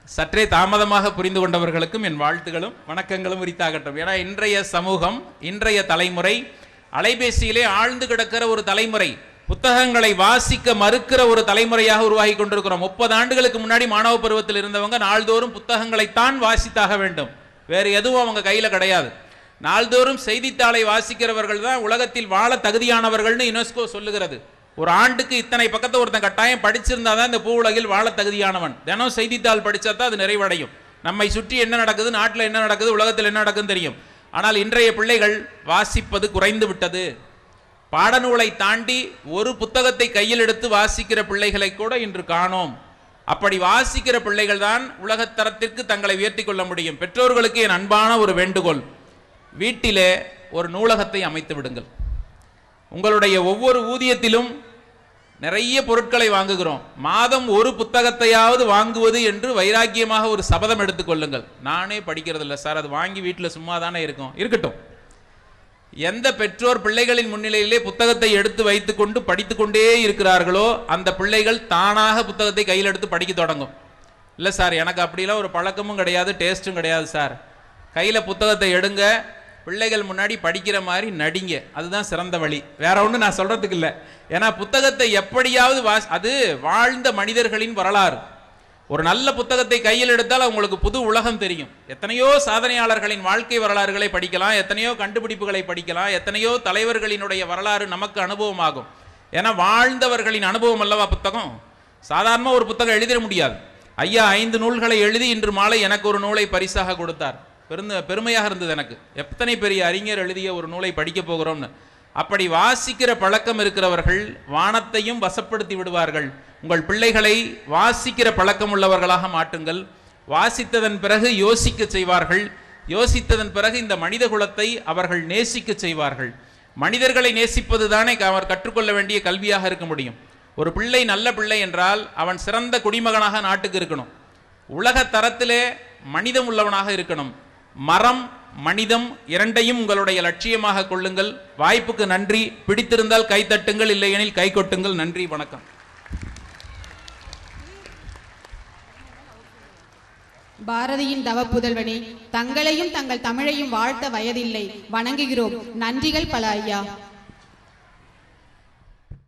சற்றே தாமதமாக புரிந்து கொண்டவர்களுக்கும் என் வாழ்த்துகளும் வணக்கங்களும் உரித்தாகட்டும். ஏன்னா இன்றைய சமூகம், இன்றைய தலைமுறை அலைபேசியிலே ஆழ்ந்து கிடக்கிற ஒரு தலைமுறை, புத்தகங்களை வாசிக்க மறுக்கிற ஒரு தலைமுறையாக உருவாகி கொண்டிருக்கிறோம். 30 ஆண்டுகளுக்கு முன்னாடி மாணவ பருவத்தில் இருந்தவங்க நாள்தோறும் புத்தகங்களைத்தான் வாசித்தாக வேண்டும், வேறு எதுவும் அவங்க கையில கிடையாது. நாள்தோறும் செய்தித்தாளை வாசிக்கிறவர்கள் தான் உலகத்தில் வாழ தகுதியானவர்கள்னு யுனெஸ்கோ சொல்லுகிறது. ஒரு ஆண்டுக்கு இத்தனை பக்கத்தை ஒருத்தன் கட்டாயம் படிச்சிருந்தாதான் இந்த பூ உலகில் வாழ தகுதியானவன். தினம் செய்தித்தாள் படிச்சா தான் அது நிறைவடையும். நம்மை சுற்றி என்ன நடக்குது, நாட்டில் என்ன நடக்குது, உலகத்தில் என்ன நடக்குதுன்னு தெரியும். ஆனால் இன்றைய பிள்ளைகள் வாசிப்பது குறைந்து விட்டது. பாடநூலை தாண்டி ஒரு புத்தகத்தை கையில் எடுத்து வாசிக்கிற பிள்ளைகளை கூட இன்று காணோம். அப்படி வாசிக்கிற பிள்ளைகள் தான் உலகத்தரத்திற்கு தங்களை உயர்த்தி கொள்ள முடியும். பெற்றோர்களுக்கு என் அன்பான ஒரு வேண்டுகோள், வீட்டிலே ஒரு நூலகத்தை அமைத்து விடுங்கள். உங்களுடைய ஒவ்வொரு ஊதியத்திலும் நிறைய பொருட்களை வாங்குகிறோம். மாதம் ஒரு புத்தகத்தையாவது வாங்குவது என்று வைராக்கியமாக ஒரு சபதம் எடுத்துக்கொள்ளுங்கள். நானே படிக்கிறது இல்லை சார், அது வாங்கி வீட்டில் சும்மா தானே இருக்கட்டும். எந்த பெற்றோர் பிள்ளைகளின் முன்னிலையிலே புத்தகத்தை எடுத்து வைத்துக்கொண்டு படித்து கொண்டே இருக்கிறார்களோ அந்த பிள்ளைகள் தானாக புத்தகத்தை கையில் எடுத்து படிக்க தொடங்கும். இல்லை சார், எனக்கு அப்படிலாம் ஒரு பழக்கமும் கிடையாது, டேஸ்ட்டும் கிடையாது சார். கையில் புத்தகத்தை எடுங்க, பிள்ளைகள் முன்னாடி படிக்கிற மாதிரி நடிங்க, அதுதான் சிறந்த வழி. வேற ஒன்று நான் சொல்றதுக்கு இல்லை. ஏன்னா புத்தகத்தை எப்படியாவது அது வாழ்ந்த மனிதர்களின் வரலாறு. ஒரு நல்ல புத்தகத்தை கையில் எடுத்தால் உங்களுக்கு புது உலகம் தெரியும். எத்தனையோ சாதனையாளர்களின் வாழ்க்கை வரலாறுகளை படிக்கலாம், எத்தனையோ கண்டுபிடிப்புகளை படிக்கலாம், எத்தனையோ தலைவர்களினுடைய வரலாறு நமக்கு அனுபவமாகும். ஏன்னா வாழ்ந்தவர்களின் அனுபவம் அல்லவா புத்தகம். சாதாரணமாக ஒரு புத்தகம் எழுதிட முடியாது. ஐயா 5 நூல்களை எழுதி இன்று மாலை எனக்கு ஒரு நூலை பரிசாக கொடுத்தார். பெருமையாக இருந்தது எனக்கு. எத்தனை பெரிய அறிஞர் எழுதிய ஒரு நூலை படிக்க போகிறோம்னு. அப்படி வாசிக்கிற பழக்கம் இருக்கிறவர்கள் வானத்தையும் வசப்படுத்தி விடுவார்கள். உங்கள் பிள்ளைகளை வாசிக்கிற பழக்கம் உள்ளவர்களாக மாட்டுங்கள். வாசித்ததன் பிறகு யோசிக்க செய்வார்கள். யோசித்ததன் பிறகு இந்த மனித குலத்தை அவர்கள் நேசிக்க செய்வார்கள். மனிதர்களை நேசிப்பது தானே அவர் கற்றுக்கொள்ள வேண்டிய கல்வியாக இருக்க முடியும். ஒரு பிள்ளை நல்ல பிள்ளை என்றால் அவன் சிறந்த குடிமகனாக நாட்டுக்கு இருக்கணும். உலக தரத்திலே மனிதம் உள்ளவனாக இருக்கணும். மரம் மனிதம் இரண்டையும் உங்களுடைய லட்சியமாக கொள்ளுங்கள். வாய்ப்புக்கு நன்றி. பிடித்திருந்தால் கை தட்டுங்கள், இல்லையெனில் கை கொட்டுங்கள். நன்றி, வணக்கம். பாரதியின் தவ புதல்வனே, தங்களையும் தங்கள் தமிழையும் வாழ்த்த வயதில்லை. வணங்குகிறோம். நன்றிகள் பல ஐயா.